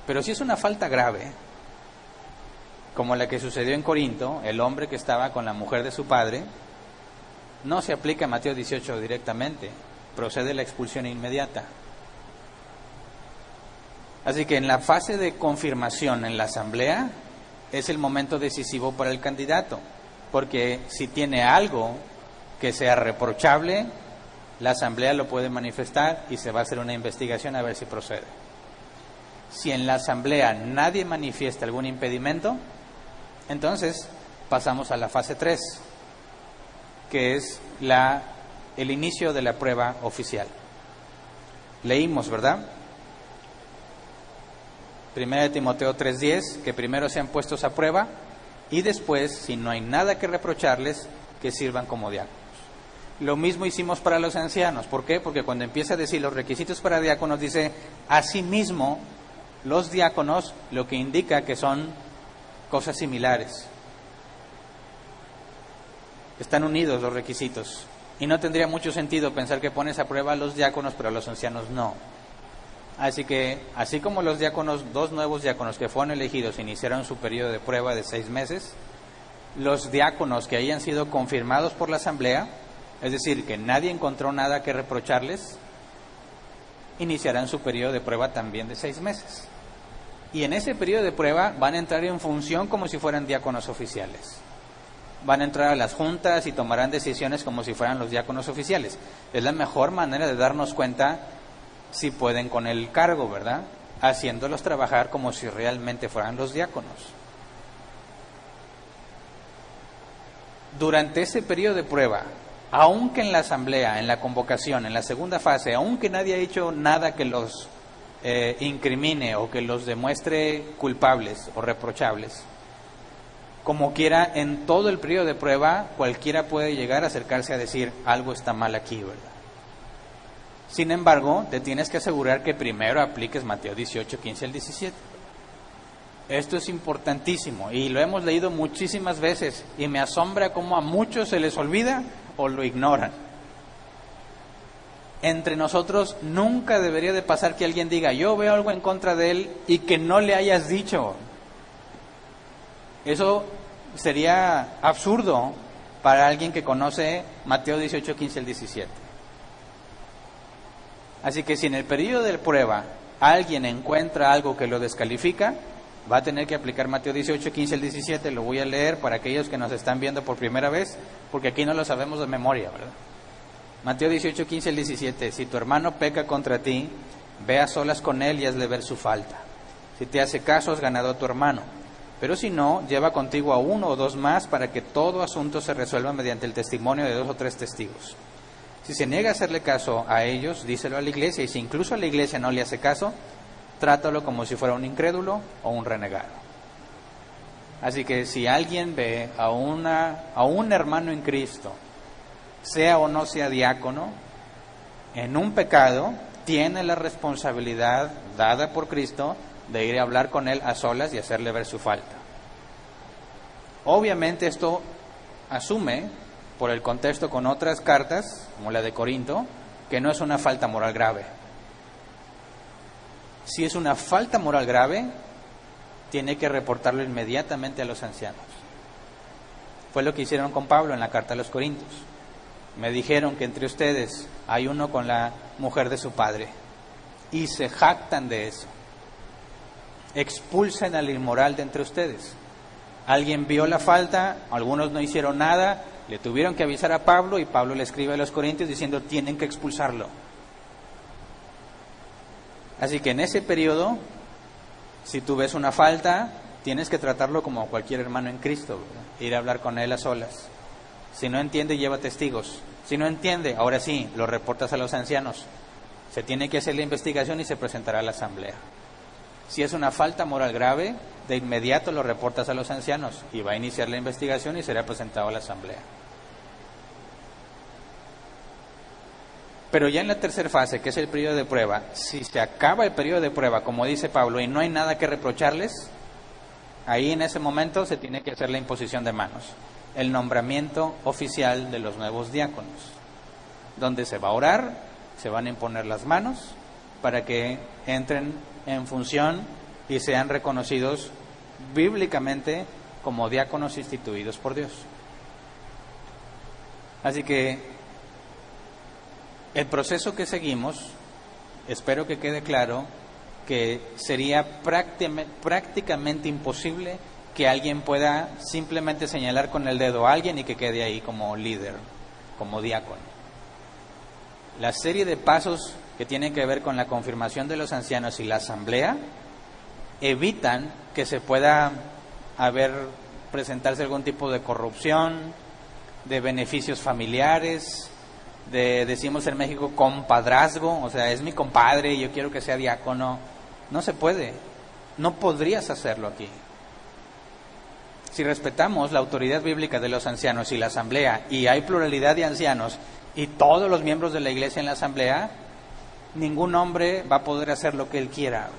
Pero si es una falta grave, como la que sucedió en Corinto, el hombre que estaba con la mujer de su padre, no se aplica Mateo 18 directamente, procede la expulsión inmediata. Así que en la fase de confirmación en la asamblea, es el momento decisivo para el candidato, porque si tiene algo que sea reprochable, la asamblea lo puede manifestar y se va a hacer una investigación a ver si procede. Si en la asamblea nadie manifiesta algún impedimento, entonces pasamos a la fase 3, que es el inicio de la prueba oficial. Leímos, ¿verdad? 1 Timoteo 3:10, que primero sean puestos a prueba y después, si no hay nada que reprocharles, que sirvan como diáconos. Lo mismo hicimos para los ancianos. ¿Por qué? Porque cuando empieza a decir los requisitos para diáconos, dice, asimismo, los diáconos, lo que indica que son cosas similares. Están unidos los requisitos. Y no tendría mucho sentido pensar que pones a prueba a los diáconos, pero a los ancianos no. Así que, así como los diáconos, 2 nuevos diáconos que fueron elegidos iniciaron su periodo de prueba de 6 meses, los diáconos que hayan sido confirmados por la asamblea, es decir, que nadie encontró nada que reprocharles, iniciarán su periodo de prueba también de 6 meses. Y en ese periodo de prueba van a entrar en función como si fueran diáconos oficiales. Van a entrar a las juntas y tomarán decisiones como si fueran los diáconos oficiales. Es la mejor manera de darnos cuenta si pueden con el cargo, ¿verdad? Haciéndolos trabajar como si realmente fueran los diáconos. Durante ese periodo de prueba, aunque en la asamblea, en la convocación, en la segunda fase, aunque nadie ha hecho nada que los incrimine o que los demuestre culpables o reprochables, como quiera, en todo el periodo de prueba, cualquiera puede llegar a acercarse a decir, algo está mal aquí, ¿verdad? Sin embargo, te tienes que asegurar que primero apliques Mateo 18, 15 al 17. Esto es importantísimo y lo hemos leído muchísimas veces y me asombra cómo a muchos se les olvida o lo ignoran. Entre nosotros nunca debería de pasar que alguien diga, yo veo algo en contra de él y que no le hayas dicho. Eso sería absurdo para alguien que conoce Mateo 18, 15 al 17. Así que si en el periodo de prueba alguien encuentra algo que lo descalifica, va a tener que aplicar Mateo 18, 15 al 17. Lo voy a leer para aquellos que nos están viendo por primera vez, porque aquí no lo sabemos de memoria, ¿verdad? Mateo 18, 15 al 17. Si tu hermano peca contra ti, ve a solas con él y hazle ver su falta. Si te hace caso, has ganado a tu hermano. Pero si no, lleva contigo a 1 o 2 más para que todo asunto se resuelva mediante el testimonio de 2 o 3 testigos. Si se niega a hacerle caso a ellos, díselo a la iglesia, y si incluso a la iglesia no le hace caso, trátalo como si fuera un incrédulo o un renegado. Así que si alguien ve a un hermano en Cristo, sea o no sea diácono, en un pecado, tiene la responsabilidad dada por Cristo de ir a hablar con él a solas y hacerle ver su falta. Obviamente esto asume, por el contexto con otras cartas, como la de Corinto, que no es una falta moral grave. Si es una falta moral grave, tiene que reportarlo inmediatamente a los ancianos. Fue lo que hicieron con Pablo en la carta a los Corintios. Me dijeron que entre ustedes hay uno con la mujer de su padre y se jactan de eso. Expulsen al inmoral de entre ustedes. Alguien vio la falta, algunos no hicieron nada, le tuvieron que avisar a Pablo y Pablo le escribe a los Corintios diciendo tienen que expulsarlo. Así que en ese periodo, si tú ves una falta, tienes que tratarlo como cualquier hermano en Cristo, ¿verdad? Ir a hablar con él a solas. Si no entiende, lleva testigos. Si no entiende, ahora sí, lo reportas a los ancianos. Se tiene que hacer la investigación y se presentará a la asamblea. Si es una falta moral grave, de inmediato lo reportas a los ancianos y va a iniciar la investigación y será presentado a la asamblea. Pero ya en la tercera fase, que es el periodo de prueba, si se acaba el periodo de prueba, como dice Pablo, y no hay nada que reprocharles, ahí en ese momento se tiene que hacer la imposición de manos, el nombramiento oficial de los nuevos diáconos, donde se va a orar, se van a imponer las manos para que entren en función y sean reconocidos bíblicamente como diáconos instituidos por Dios. Así que el proceso que seguimos, espero que quede claro que sería prácticamente imposible que alguien pueda simplemente señalar con el dedo a alguien y que quede ahí como líder, como diácono. La serie de pasos que tienen que ver con la confirmación de los ancianos y la asamblea evitan que se pueda presentarse algún tipo de corrupción, de beneficios familiares, decimos en México, compadrazgo, o sea, es mi compadre y yo quiero que sea diácono. No se puede, no podrías hacerlo aquí. Si respetamos la autoridad bíblica de los ancianos y la asamblea, y hay pluralidad de ancianos, y todos los miembros de la iglesia en la asamblea, ningún hombre va a poder hacer lo que él quiera.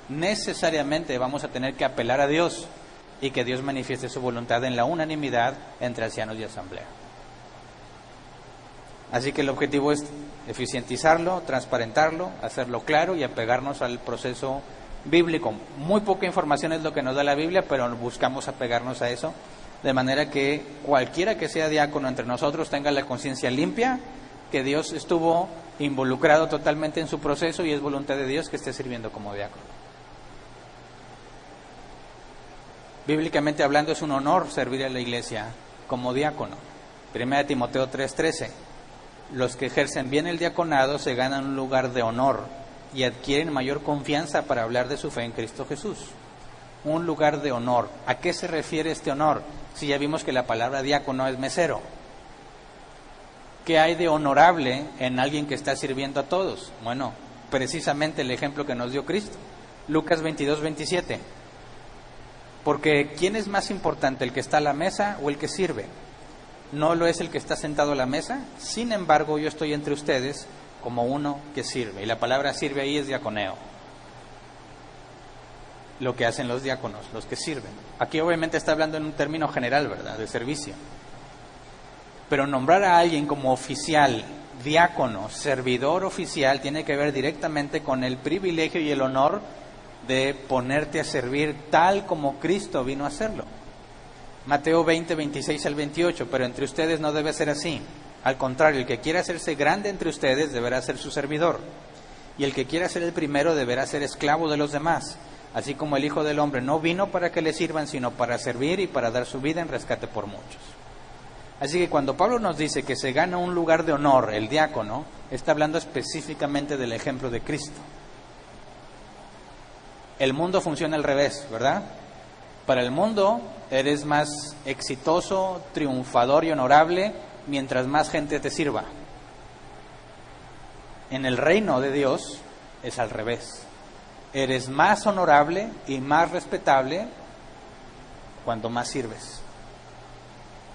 Necesariamente vamos a tener que apelar a Dios, y que Dios manifieste su voluntad en la unanimidad entre ancianos y asamblea. Así que el objetivo es eficientizarlo, transparentarlo, hacerlo claro y apegarnos al proceso bíblico. Muy poca información es lo que nos da la Biblia, pero buscamos apegarnos a eso, de manera que cualquiera que sea diácono entre nosotros tenga la conciencia limpia, que Dios estuvo involucrado totalmente en su proceso y es voluntad de Dios que esté sirviendo como diácono. Bíblicamente hablando, es un honor servir a la iglesia como diácono. 1 Timoteo 3:13. Los que ejercen bien el diaconado se ganan un lugar de honor y adquieren mayor confianza para hablar de su fe en Cristo Jesús. Un lugar de honor. ¿A qué se refiere este honor? Si ya vimos que la palabra diácono es mesero. ¿Qué hay de honorable en alguien que está sirviendo a todos? Bueno, precisamente el ejemplo que nos dio Cristo. Lucas 22:27. Porque ¿quién es más importante, el que está a la mesa o el que sirve? ¿No lo es el que está sentado a la mesa? Sin embargo, yo estoy entre ustedes como uno que sirve. Y la palabra sirve ahí es diaconeo. Lo que hacen los diáconos, los que sirven. Aquí obviamente está hablando en un término general, ¿verdad? De servicio. Pero nombrar a alguien como oficial, diácono, servidor oficial, tiene que ver directamente con el privilegio y el honor de ponerte a servir tal como Cristo vino a hacerlo. Mateo 20, 26 al 28, pero entre ustedes no debe ser así. Al contrario, el que quiera hacerse grande entre ustedes deberá ser su servidor. Y el que quiera ser el primero deberá ser esclavo de los demás. Así como el Hijo del Hombre no vino para que le sirvan, sino para servir y para dar su vida en rescate por muchos. Así que cuando Pablo nos dice que se gana un lugar de honor, el diácono, está hablando específicamente del ejemplo de Cristo. El mundo funciona al revés, ¿verdad? Para el mundo eres más exitoso, triunfador y honorable mientras más gente te sirva. En el reino de Dios es al revés. Eres más honorable y más respetable cuanto más sirves.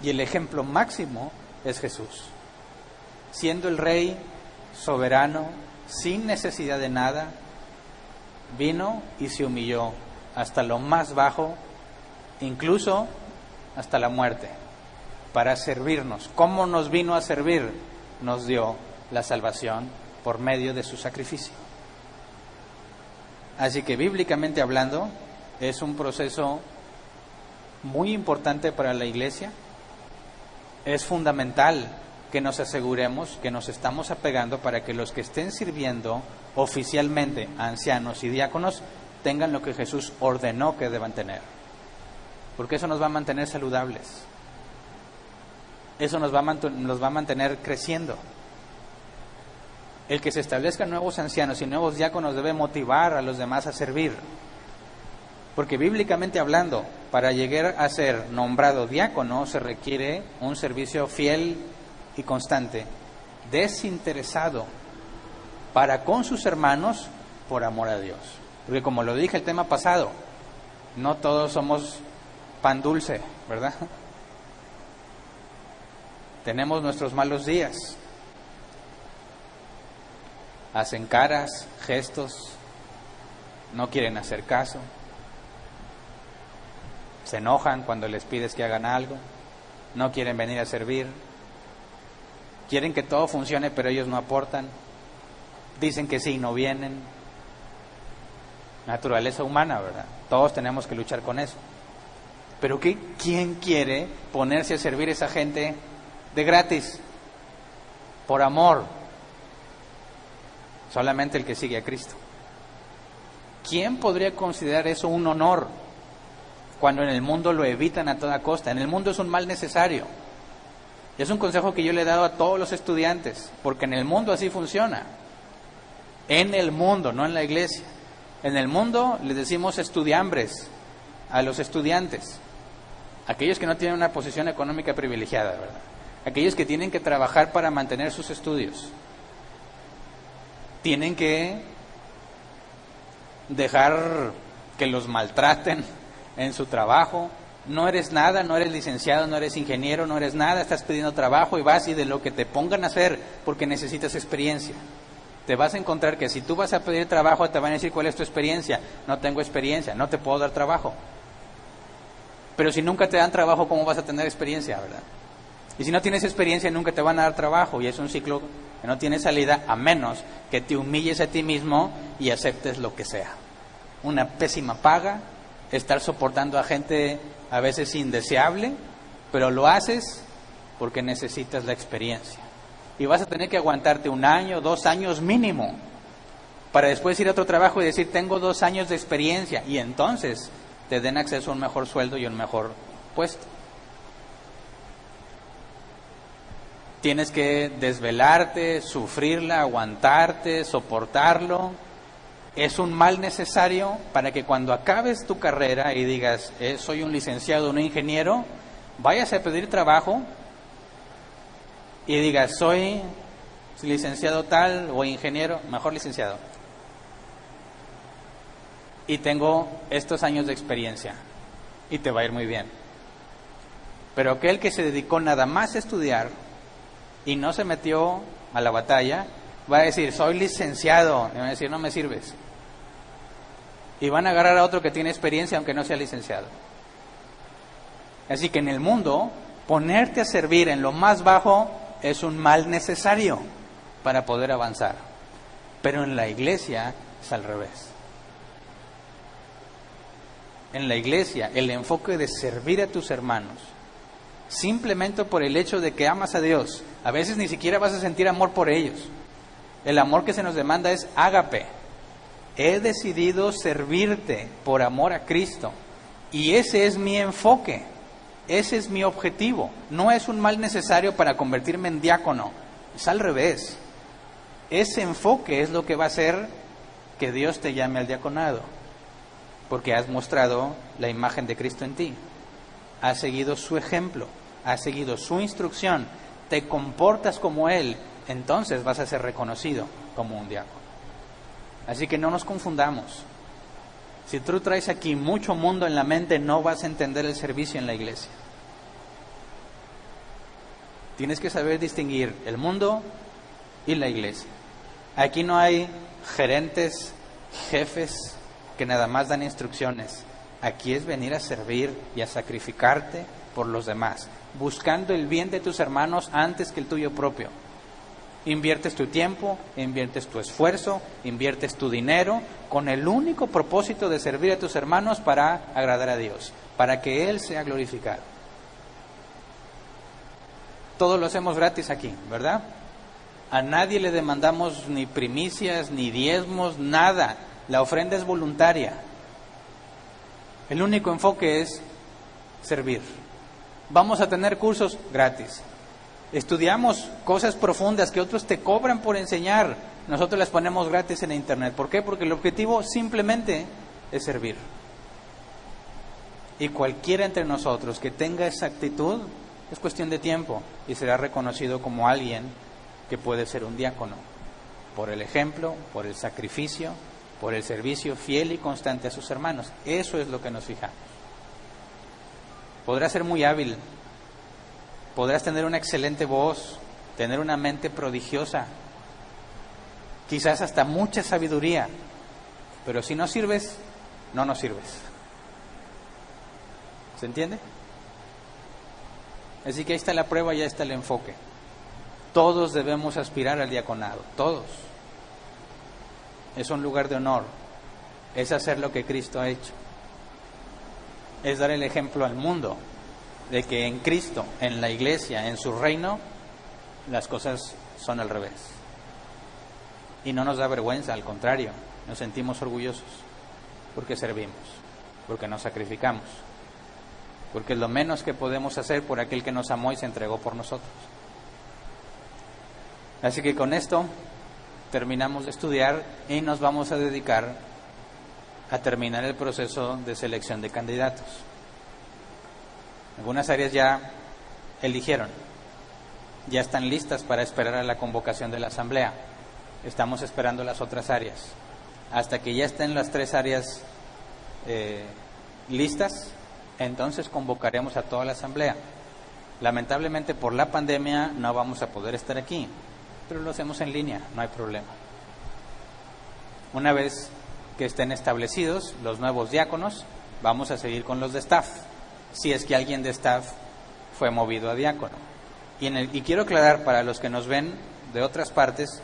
Y el ejemplo máximo es Jesús. Siendo el Rey soberano, sin necesidad de nada, vino y se humilló hasta lo más bajo, incluso hasta la muerte, para servirnos. ¿Cómo nos vino a servir? Nos dio la salvación por medio de su sacrificio. Así que bíblicamente hablando, es un proceso muy importante para la iglesia. Es fundamental que nos aseguremos que nos estamos apegando para que los que estén sirviendo oficialmente a ancianos y diáconos tengan lo que Jesús ordenó que deban tener. Porque eso nos va a mantener saludables. Eso nos va a mantener creciendo. El que se establezcan nuevos ancianos y nuevos diáconos debe motivar a los demás a servir. Porque bíblicamente hablando, para llegar a ser nombrado diácono se requiere un servicio fiel y constante, desinteresado, para con sus hermanos por amor a Dios. Porque como lo dije el tema pasado, no todos somos pan dulce, ¿verdad? Tenemos nuestros malos días. Hacen caras, gestos, no quieren hacer caso, se enojan cuando les pides que hagan algo, no quieren venir a servir, quieren que todo funcione pero ellos no aportan, dicen que sí y no vienen. Naturaleza humana, ¿verdad? Todos tenemos que luchar con eso. Pero ¿quién quiere ponerse a servir a esa gente de gratis? Por amor. Solamente el que sigue a Cristo. ¿Quién podría considerar eso un honor cuando en el mundo lo evitan a toda costa? En el mundo es un mal necesario. Es un consejo que yo le he dado a todos los estudiantes, porque en el mundo así funciona. En el mundo, no en la iglesia. En el mundo les decimos estudiambres a los estudiantes, aquellos que no tienen una posición económica privilegiada, ¿verdad? Aquellos que tienen que trabajar para mantener sus estudios. Tienen que dejar que los maltraten en su trabajo. No eres nada, no eres licenciado, no eres ingeniero, no eres nada, estás pidiendo trabajo y vas y de lo que te pongan a hacer porque necesitas experiencia. Te vas a encontrar que si tú vas a pedir trabajo te van a decir cuál es tu experiencia. No tengo experiencia, no te puedo dar trabajo. Pero si nunca te dan trabajo, ¿cómo vas a tener experiencia, verdad? Y si no tienes experiencia, nunca te van a dar trabajo. Y es un ciclo que no tiene salida, a menos que te humilles a ti mismo y aceptes lo que sea. Una pésima paga, estar soportando a gente a veces indeseable, pero lo haces porque necesitas la experiencia. Y vas a tener que aguantarte 1 año, 2 años mínimo, para después ir a otro trabajo y decir, tengo 2 años de experiencia, y entonces te den acceso a un mejor sueldo y un mejor puesto. Tienes que desvelarte, sufrirla, aguantarte, soportarlo. Es un mal necesario para que cuando acabes tu carrera y digas, soy un licenciado, un ingeniero, vayas a pedir trabajo y digas, soy licenciado tal o ingeniero, mejor licenciado, y tengo estos años de experiencia, y te va a ir muy bien. Pero aquel que se dedicó nada más a estudiar y no se metió a la batalla, va a decir, soy licenciado, y van a decir, no me sirves. Y van a agarrar a otro que tiene experiencia aunque no sea licenciado. Así que en el mundo, ponerte a servir en lo más bajo es un mal necesario para poder avanzar. Pero en la iglesia es al revés. En la iglesia, el enfoque de servir a tus hermanos, simplemente por el hecho de que amas a Dios, a veces ni siquiera vas a sentir amor por ellos. El amor que se nos demanda es ágape. He decidido servirte por amor a Cristo. Y ese es mi enfoque. Ese es mi objetivo. No es un mal necesario para convertirme en diácono. Es al revés. Ese enfoque es lo que va a hacer que Dios te llame al diaconado. Porque has mostrado la imagen de Cristo en ti. Has seguido su ejemplo. Has seguido su instrucción. Te comportas como Él. Entonces vas a ser reconocido como un diácono. Así que no nos confundamos. Si tú traes aquí mucho mundo en la mente, no vas a entender el servicio en la iglesia. Tienes que saber distinguir el mundo y la iglesia. Aquí no hay gerentes, jefes que nada más dan instrucciones. Aquí es venir a servir y a sacrificarte por los demás, buscando el bien de tus hermanos antes que el tuyo propio. Inviertes tu tiempo, inviertes tu esfuerzo, inviertes tu dinero con el único propósito de servir a tus hermanos para agradar a Dios, para que Él sea glorificado. Todo lo hacemos gratis aquí, ¿verdad? A nadie le demandamos ni primicias, ni diezmos, nada. La ofrenda es voluntaria. El único enfoque es servir. Vamos a tener cursos gratis. Estudiamos cosas profundas que otros te cobran por enseñar. Nosotros las ponemos gratis en internet. ¿Por qué? Porque el objetivo simplemente es servir. Y cualquiera entre nosotros que tenga esa actitud, es cuestión de tiempo y será reconocido como alguien que puede ser un diácono. Por el ejemplo, por el sacrificio, por el servicio fiel y constante a sus hermanos. Eso es lo que nos fijamos. Podrás ser muy hábil. Podrás tener una excelente voz, tener una mente prodigiosa, quizás hasta mucha sabiduría, pero si no sirves, no nos sirves. ¿Se entiende? Así que ahí está la prueba y ahí está el enfoque. Todos debemos aspirar al diaconado, todos. Es un lugar de honor, es hacer lo que Cristo ha hecho, es dar el ejemplo al mundo de que en Cristo, en la iglesia, en su reino, las cosas son al revés. Y no nos da vergüenza, al contrario, nos sentimos orgullosos, porque servimos, porque nos sacrificamos, porque es lo menos que podemos hacer por aquel que nos amó y se entregó por nosotros. Así que con esto terminamos de estudiar y nos vamos a dedicar a terminar el proceso de selección de candidatos. Algunas áreas ya eligieron, ya están listas para esperar a la convocación de la asamblea. Estamos esperando las otras áreas. Hasta que ya estén las 3 áreas listas, entonces convocaremos a toda la asamblea. Lamentablemente por la pandemia no vamos a poder estar aquí, pero lo hacemos en línea, no hay problema. Una vez que estén establecidos los nuevos diáconos, vamos a seguir con los de staff, si es que alguien de staff fue movido a diácono. Y quiero aclarar para los que nos ven de otras partes,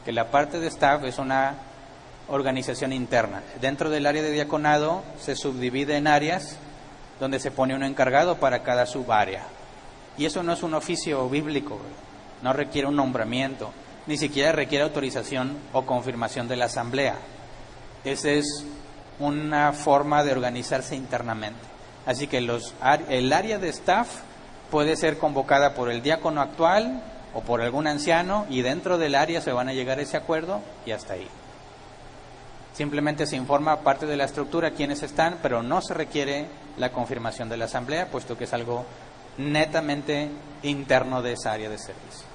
que la parte de staff es una organización interna. Dentro del área de diaconado se subdivide en áreas donde se pone un encargado para cada subárea. Y eso no es un oficio bíblico, no requiere un nombramiento, ni siquiera requiere autorización o confirmación de la asamblea. Esa es una forma de organizarse internamente. Así que el área de staff puede ser convocada por el diácono actual o por algún anciano, y dentro del área se van a llegar a ese acuerdo y hasta ahí. Simplemente se informa parte de la estructura quiénes están, pero no se requiere la confirmación de la asamblea, puesto que es algo netamente interno de esa área de servicio.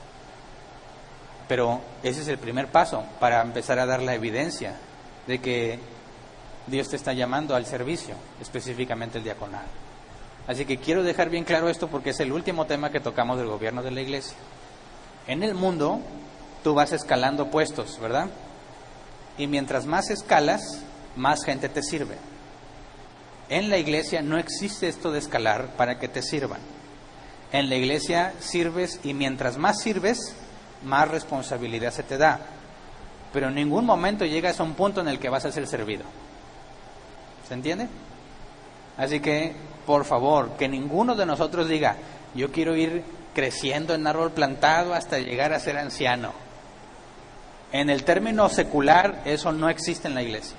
Pero ese es el primer paso para empezar a dar la evidencia de que Dios te está llamando al servicio, específicamente el diaconado. Así que quiero dejar bien claro esto porque es el último tema que tocamos del gobierno de la iglesia. En el mundo tú vas escalando puestos, ¿verdad? Y mientras más escalas, más gente te sirve. En la iglesia no existe esto de escalar para que te sirvan. En la iglesia sirves, y mientras más sirves, más responsabilidad se te da. Pero en ningún momento llegas a un punto en el que vas a ser servido. ¿Se entiende? Así que, por favor, que ninguno de nosotros diga, yo quiero ir creciendo en árbol plantado hasta llegar a ser anciano. En el término secular, eso no existe en la iglesia.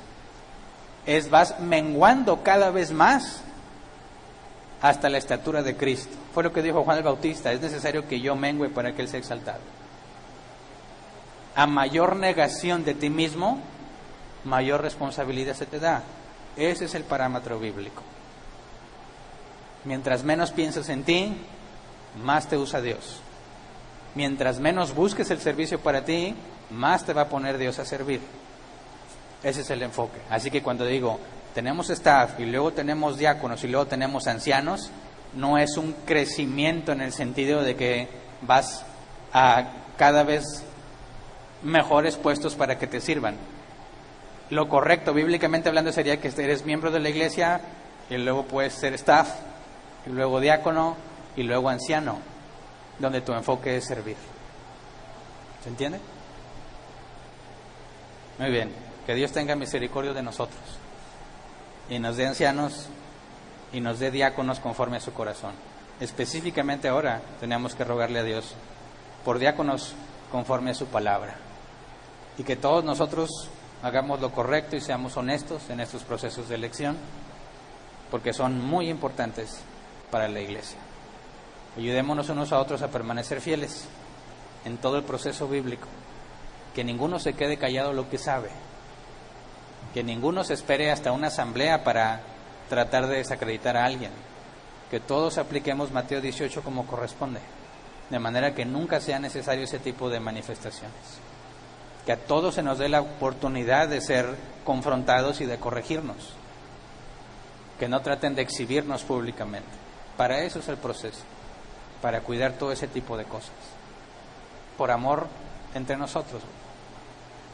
Vas menguando cada vez más hasta la estatura de Cristo. Fue lo que dijo Juan el Bautista: es necesario que yo mengüe para que Él sea exaltado. A mayor negación de ti mismo, mayor responsabilidad se te da. Ese es el parámetro bíblico. Mientras menos pienses en ti, más te usa Dios. Mientras menos busques el servicio para ti, más te va a poner Dios a servir. Ese es el enfoque. Así que cuando digo, tenemos staff y luego tenemos diáconos y luego tenemos ancianos, no es un crecimiento en el sentido de que vas a cada vez mejores puestos para que te sirvan. Lo correcto, bíblicamente hablando, sería que eres miembro de la iglesia y luego puedes ser staff, y luego diácono y luego anciano, donde tu enfoque es servir. ¿Se entiende? Muy bien, que Dios tenga misericordia de nosotros y nos dé ancianos y nos dé diáconos conforme a su corazón. Específicamente ahora tenemos que rogarle a Dios por diáconos conforme a su palabra, y que todos nosotros hagamos lo correcto y seamos honestos en estos procesos de elección, porque son muy importantes para la iglesia. Ayudémonos unos a otros a permanecer fieles en todo el proceso bíblico. Que ninguno se quede callado lo que sabe. Que ninguno se espere hasta una asamblea para tratar de desacreditar a alguien. Que todos apliquemos Mateo 18 como corresponde, de manera que nunca sea necesario ese tipo de manifestaciones. Que a todos se nos dé la oportunidad de ser confrontados y de corregirnos. Que no traten de exhibirnos públicamente. Para eso es el proceso, para cuidar todo ese tipo de cosas, por amor entre nosotros.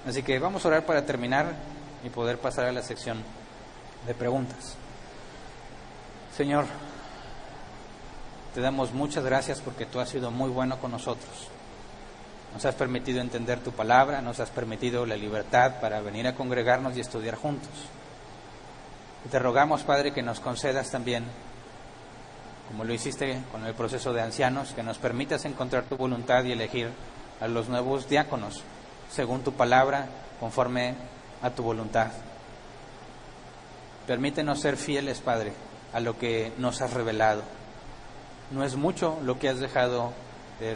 Así que vamos a orar para terminar y poder pasar a la sección de preguntas. Señor, te damos muchas gracias porque tú has sido muy bueno con nosotros. Nos has permitido entender tu palabra, nos has permitido la libertad para venir a congregarnos y estudiar juntos. Y te rogamos, Padre, que nos concedas también, como lo hiciste con el proceso de ancianos, que nos permitas encontrar tu voluntad y elegir a los nuevos diáconos según tu palabra, conforme a tu voluntad. Permítenos ser fieles, Padre, a lo que nos has revelado. No es mucho lo que has dejado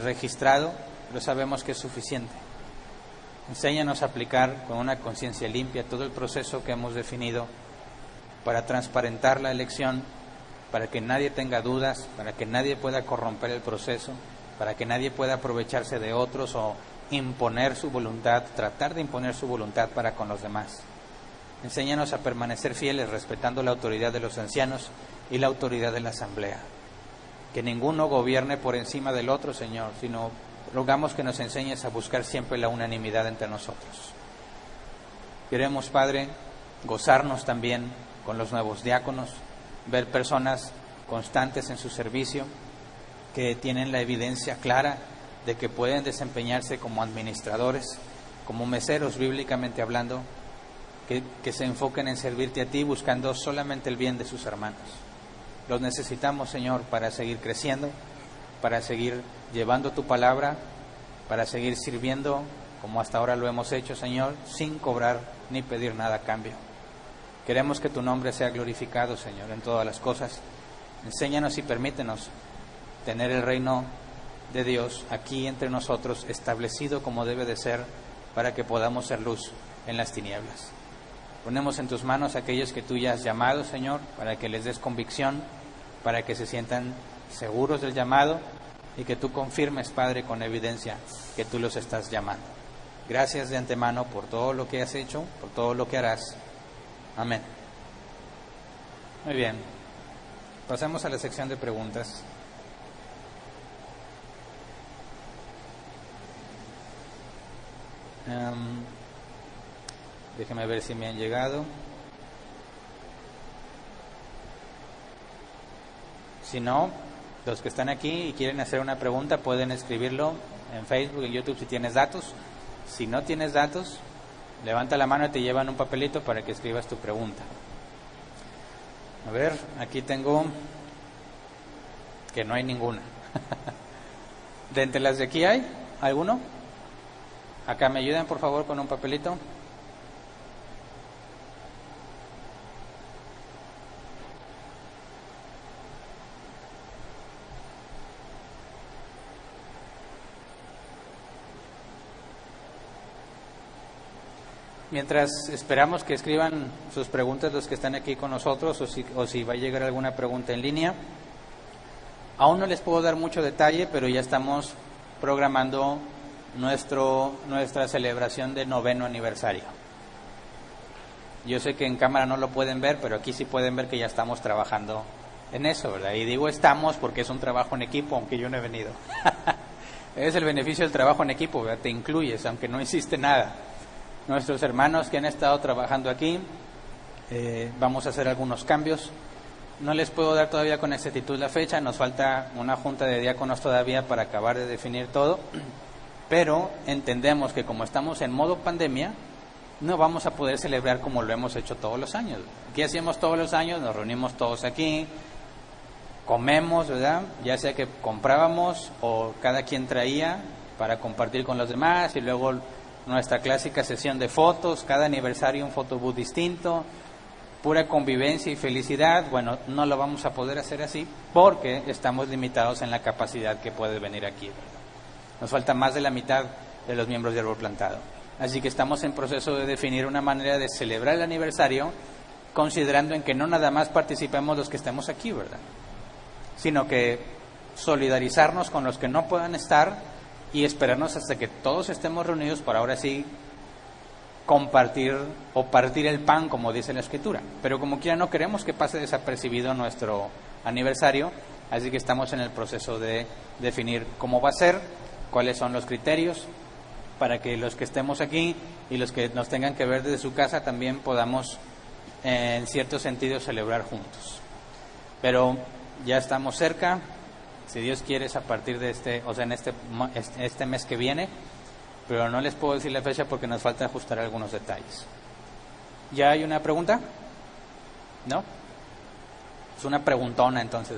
registrado, pero sabemos que es suficiente. Enséñanos a aplicar con una conciencia limpia todo el proceso que hemos definido para transparentar la elección, para que nadie tenga dudas, para que nadie pueda corromper el proceso, para que nadie pueda aprovecharse de otros o imponer su voluntad, tratar de imponer su voluntad para con los demás. Enséñanos a permanecer fieles, respetando la autoridad de los ancianos y la autoridad de la asamblea. Que ninguno gobierne por encima del otro, Señor, sino rogamos que nos enseñes a buscar siempre la unanimidad entre nosotros. Queremos, Padre, gozarnos también con los nuevos diáconos, ver personas constantes en su servicio, que tienen la evidencia clara de que pueden desempeñarse como administradores, como meseros bíblicamente hablando, que se enfoquen en servirte a ti buscando solamente el bien de sus hermanos. Los necesitamos, Señor, para seguir creciendo, para seguir llevando tu palabra, para seguir sirviendo como hasta ahora lo hemos hecho, Señor, sin cobrar ni pedir nada a cambio. Queremos que tu nombre sea glorificado, Señor, en todas las cosas. Enséñanos y permítenos tener el reino de Dios aquí entre nosotros, establecido como debe de ser, para que podamos ser luz en las tinieblas. Ponemos en tus manos a aquellos que tú ya has llamado, Señor, para que les des convicción, para que se sientan seguros del llamado y que tú confirmes, Padre, con evidencia que tú los estás llamando. Gracias de antemano por todo lo que has hecho, por todo lo que harás. Amén. Muy bien. Pasamos a la sección de preguntas. Déjeme ver si me han llegado. Si no, los que están aquí y quieren hacer una pregunta pueden escribirlo en Facebook, en YouTube si tienes datos. Si no tienes datos, levanta la mano y te llevan un papelito para que escribas tu pregunta. A ver, aquí tengo que no hay ninguna. ¿De entre las de aquí hay alguno? Acá me ayudan por favor con un papelito. Mientras esperamos que escriban sus preguntas los que están aquí con nosotros o si va a llegar alguna pregunta en línea, aún no les puedo dar mucho detalle, pero ya estamos programando nuestra celebración del 9º aniversario. Yo sé que en cámara no lo pueden ver, pero aquí sí pueden ver que ya estamos trabajando en eso, ¿verdad? Y digo estamos porque es un trabajo en equipo, aunque yo no he venido. Es el beneficio del trabajo en equipo, ¿verdad? Te incluyes, aunque no hiciste nada. Nuestros hermanos que han estado trabajando aquí, vamos a hacer algunos cambios. No les puedo dar todavía con exactitud la fecha, nos falta una junta de diáconos todavía para acabar de definir todo, pero entendemos que como estamos en modo pandemia, no vamos a poder celebrar como lo hemos hecho todos los años. ¿Qué hacíamos todos los años? Nos reunimos todos aquí, comemos, ¿verdad? Ya sea que comprábamos o cada quien traía para compartir con los demás y luego nuestra clásica sesión de fotos, cada aniversario un photobooth distinto, pura convivencia y felicidad. Bueno, no lo vamos a poder hacer así porque estamos limitados en la capacidad que puede venir aquí, ¿verdad? Nos falta más de la mitad de los miembros de Árbol Plantado. Así que estamos en proceso de definir una manera de celebrar el aniversario, considerando en que no nada más participemos los que estemos aquí, ¿verdad? Sino que solidarizarnos con los que no puedan estar y esperarnos hasta que todos estemos reunidos para ahora sí compartir o partir el pan, como dice la Escritura. Pero como quiera no queremos que pase desapercibido nuestro aniversario, así que estamos en el proceso de definir cómo va a ser, cuáles son los criterios, para que los que estemos aquí y los que nos tengan que ver desde su casa también podamos, en cierto sentido, celebrar juntos. Pero ya estamos cerca. Si Dios quiere es a partir de en este mes que viene, pero no les puedo decir la fecha porque nos falta ajustar algunos detalles. ¿Ya hay una pregunta? ¿No? Es una preguntona entonces.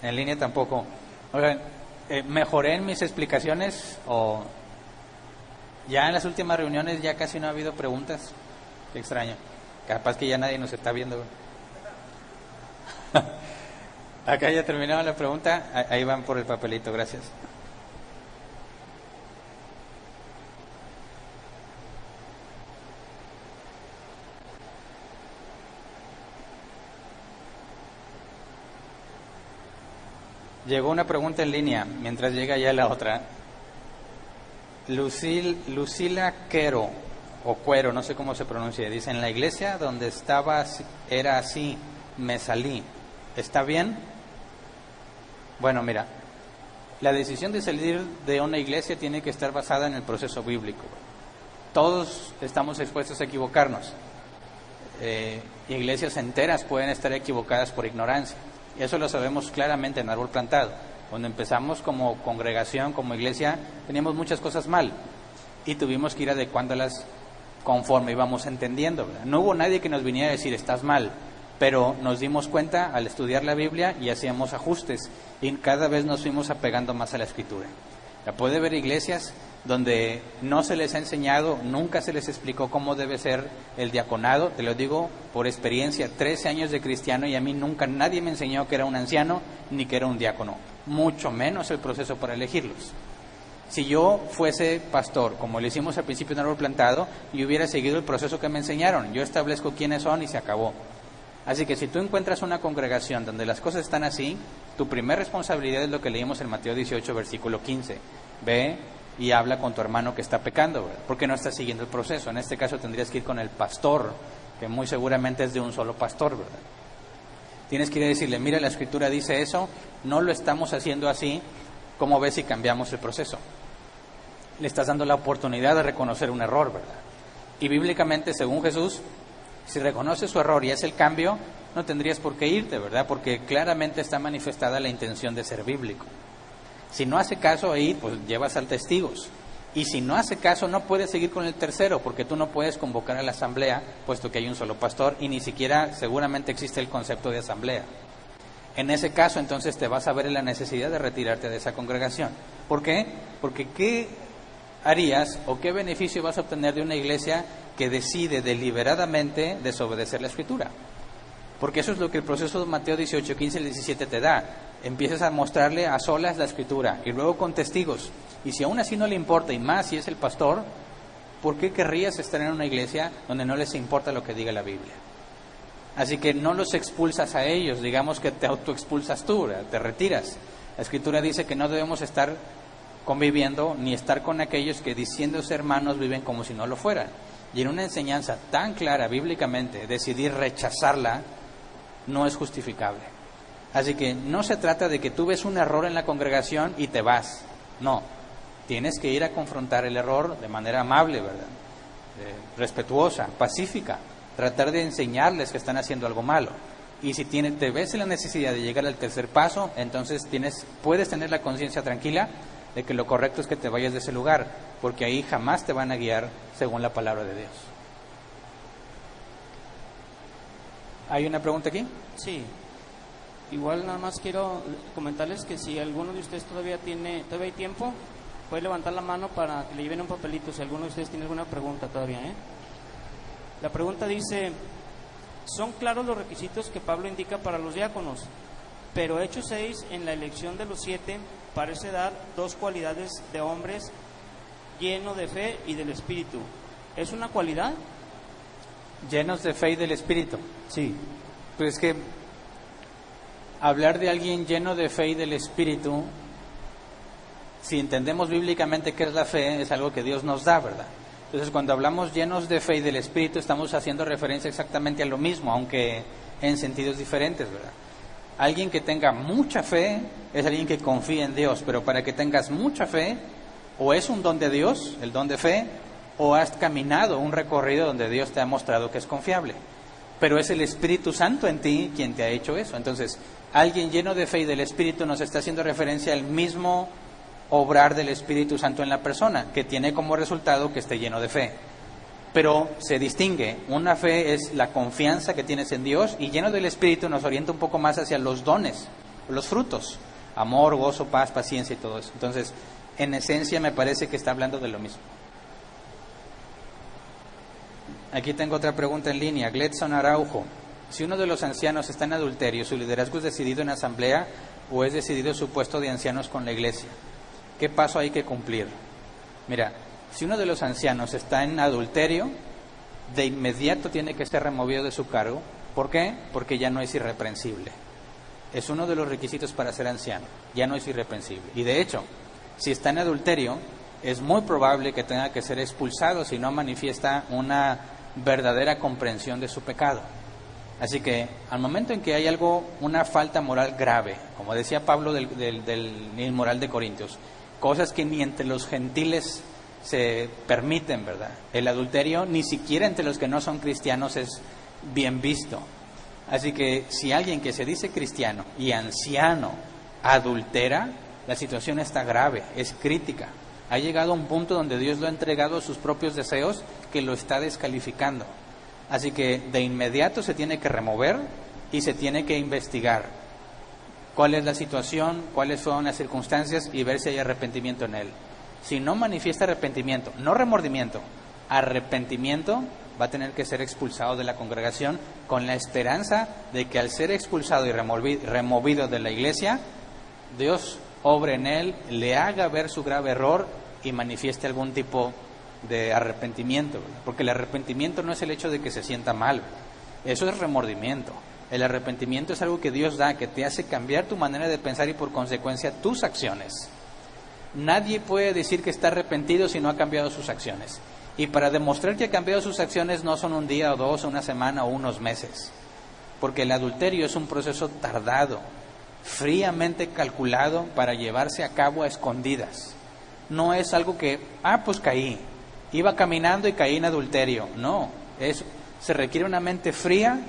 En línea tampoco. Oigan, ¿mejoré en mis explicaciones o ya en las últimas reuniones ya casi no ha habido preguntas? Qué extraño. Capaz que ya nadie nos está viendo. Acá ya terminaba la pregunta. Ahí van por el papelito, gracias. Llegó una pregunta en línea, mientras llega ya la otra. Lucila Quero, o Cuero, no sé cómo se pronuncia, dice: en la iglesia donde estaba era así, me salí. ¿Está bien? Bueno, mira, la decisión de salir de una iglesia tiene que estar basada en el proceso bíblico. Todos estamos expuestos a equivocarnos. Iglesias enteras pueden estar equivocadas por ignorancia. Y eso lo sabemos claramente en Árbol Plantado. Cuando empezamos como congregación, como iglesia, teníamos muchas cosas mal y tuvimos que ir adecuándolas conforme íbamos entendiendo, ¿verdad? No hubo nadie que nos viniera a decir estás mal, pero nos dimos cuenta al estudiar la Biblia y hacíamos ajustes y cada vez nos fuimos apegando más a la Escritura. Ya puede haber iglesias donde no se les ha enseñado, nunca se les explicó cómo debe ser el diaconado. Te lo digo por experiencia, 13 años de cristiano, y a mí nunca nadie me enseñó que era un anciano ni que era un diácono, mucho menos el proceso para elegirlos. Si yo fuese pastor, como lo hicimos al principio en Árbol Plantado, yo hubiera seguido el proceso que me enseñaron. Yo establezco quiénes son y se acabó. Así que si tú encuentras una congregación donde las cosas están así, tu primera responsabilidad es lo que leímos en Mateo 18, versículo 15. Ve y habla con tu hermano que está pecando, ¿verdad? Porque no está siguiendo el proceso. En este caso tendrías que ir con el pastor, que muy seguramente es de un solo pastor, ¿verdad? Tienes que ir a decirle: mira, la Escritura dice eso, no lo estamos haciendo así, ¿cómo ves si cambiamos el proceso? Le estás dando la oportunidad de reconocer un error, ¿verdad? Y bíblicamente, según Jesús, si reconoces su error y es el cambio, no tendrías por qué irte, ¿verdad? Porque claramente está manifestada la intención de ser bíblico. Si no hace caso ahí, pues llevas al testigos. Y si no hace caso, no puedes seguir con el tercero, porque tú no puedes convocar a la asamblea, puesto que hay un solo pastor, y ni siquiera seguramente existe el concepto de asamblea. En ese caso, entonces te vas a ver en la necesidad de retirarte de esa congregación. ¿Por qué? Porque ¿qué harías o qué beneficio vas a obtener de una iglesia que decide deliberadamente desobedecer la Escritura? Porque eso es lo que el proceso de Mateo 18, 15 y 17 te da. Empiezas a mostrarle a solas la Escritura y luego con testigos. Y si aún así no le importa, y más si es el pastor, ¿por qué querrías estar en una iglesia donde no les importa lo que diga la Biblia? Así que no los expulsas a ellos, digamos que te autoexpulsas tú, ¿verdad? Te retiras. La Escritura dice que no debemos estar conviviendo ni estar con aquellos que diciéndose hermanos viven como si no lo fueran. Y en una enseñanza tan clara bíblicamente, decidir rechazarla no es justificable. Así que no se trata de que tú ves un error en la congregación y te vas. No, tienes que ir a confrontar el error de manera amable, ¿verdad? Respetuosa, pacífica. Tratar de enseñarles que están haciendo algo malo. Y si te ves en la necesidad de llegar al tercer paso, entonces puedes tener la conciencia tranquila de que lo correcto es que te vayas de ese lugar, porque ahí jamás te van a guiar según la palabra de Dios. ¿Hay una pregunta aquí? Sí. Igual nada más quiero comentarles que si alguno de ustedes todavía hay tiempo, puede levantar la mano para que le lleven un papelito si alguno de ustedes tiene alguna pregunta todavía, ¿eh? La pregunta dice: son claros los requisitos que Pablo indica para los diáconos, pero Hechos 6, en la elección de los 7, parece dar 2 cualidades de hombres llenos de fe y del Espíritu. ¿Es una cualidad? Llenos de fe y del Espíritu. Sí. Pues es que hablar de alguien lleno de fe y del Espíritu, si entendemos bíblicamente qué es la fe, es algo que Dios nos da, ¿verdad? Entonces, cuando hablamos llenos de fe y del Espíritu, estamos haciendo referencia exactamente a lo mismo, aunque en sentidos diferentes, ¿verdad? Alguien que tenga mucha fe es alguien que confía en Dios, pero para que tengas mucha fe, o es un don de Dios, el don de fe, o has caminado un recorrido donde Dios te ha mostrado que es confiable. Pero es el Espíritu Santo en ti quien te ha hecho eso. Entonces, alguien lleno de fe y del Espíritu nos está haciendo referencia al mismo obrar del Espíritu Santo en la persona, que tiene como resultado que esté lleno de fe. Pero se distingue, una fe es la confianza que tienes en Dios, y lleno del Espíritu nos orienta un poco más hacia los dones, los frutos, amor, gozo, paz, paciencia y todo eso. Entonces, en esencia me parece que está hablando de lo mismo. Aquí tengo otra pregunta en línea. Gledson Araujo: si uno de los ancianos está en adulterio, ¿su liderazgo es decidido en asamblea o es decidido su puesto de ancianos con la iglesia? ¿Qué paso hay que cumplir? Mira, si uno de los ancianos está en adulterio, de inmediato tiene que ser removido de su cargo. ¿Por qué? Porque ya no es irreprensible. es uno de los requisitos para ser anciano. Ya no es irreprensible. Y de hecho, si está en adulterio, es muy probable que tenga que ser expulsado si no manifiesta una verdadera comprensión de su pecado. Así que al momento en que hay una falta moral grave, como decía Pablo del inmoral de Corintios, cosas que ni entre los gentiles se permiten, ¿verdad? El adulterio ni siquiera entre los que no son cristianos es bien visto. Así que si alguien que se dice cristiano y anciano adultera, la situación está grave, es crítica. Ha llegado a un punto donde Dios lo ha entregado a sus propios deseos que lo está descalificando. Así que de inmediato se tiene que remover y se tiene que investigar cuál es la situación, cuáles fueron las circunstancias y ver si hay arrepentimiento en él. Si no manifiesta arrepentimiento, no remordimiento, arrepentimiento, va a tener que ser expulsado de la congregación con la esperanza de que al ser expulsado y removido de la iglesia, Dios obre en él, le haga ver su grave error y manifieste algún tipo de arrepentimiento, porque el arrepentimiento no es el hecho de que se sienta mal, eso es remordimiento. El arrepentimiento es algo que Dios da, que te hace cambiar tu manera de pensar y por consecuencia tus acciones. Nadie puede decir que está arrepentido si no ha cambiado sus acciones, y para demostrar que ha cambiado sus acciones no son un día o dos, una semana o unos meses, porque el adulterio es un proceso tardado, fríamente calculado para llevarse a cabo a escondidas. No es algo que, pues caí, iba caminando y caí en adulterio. No, se requiere una mente fría,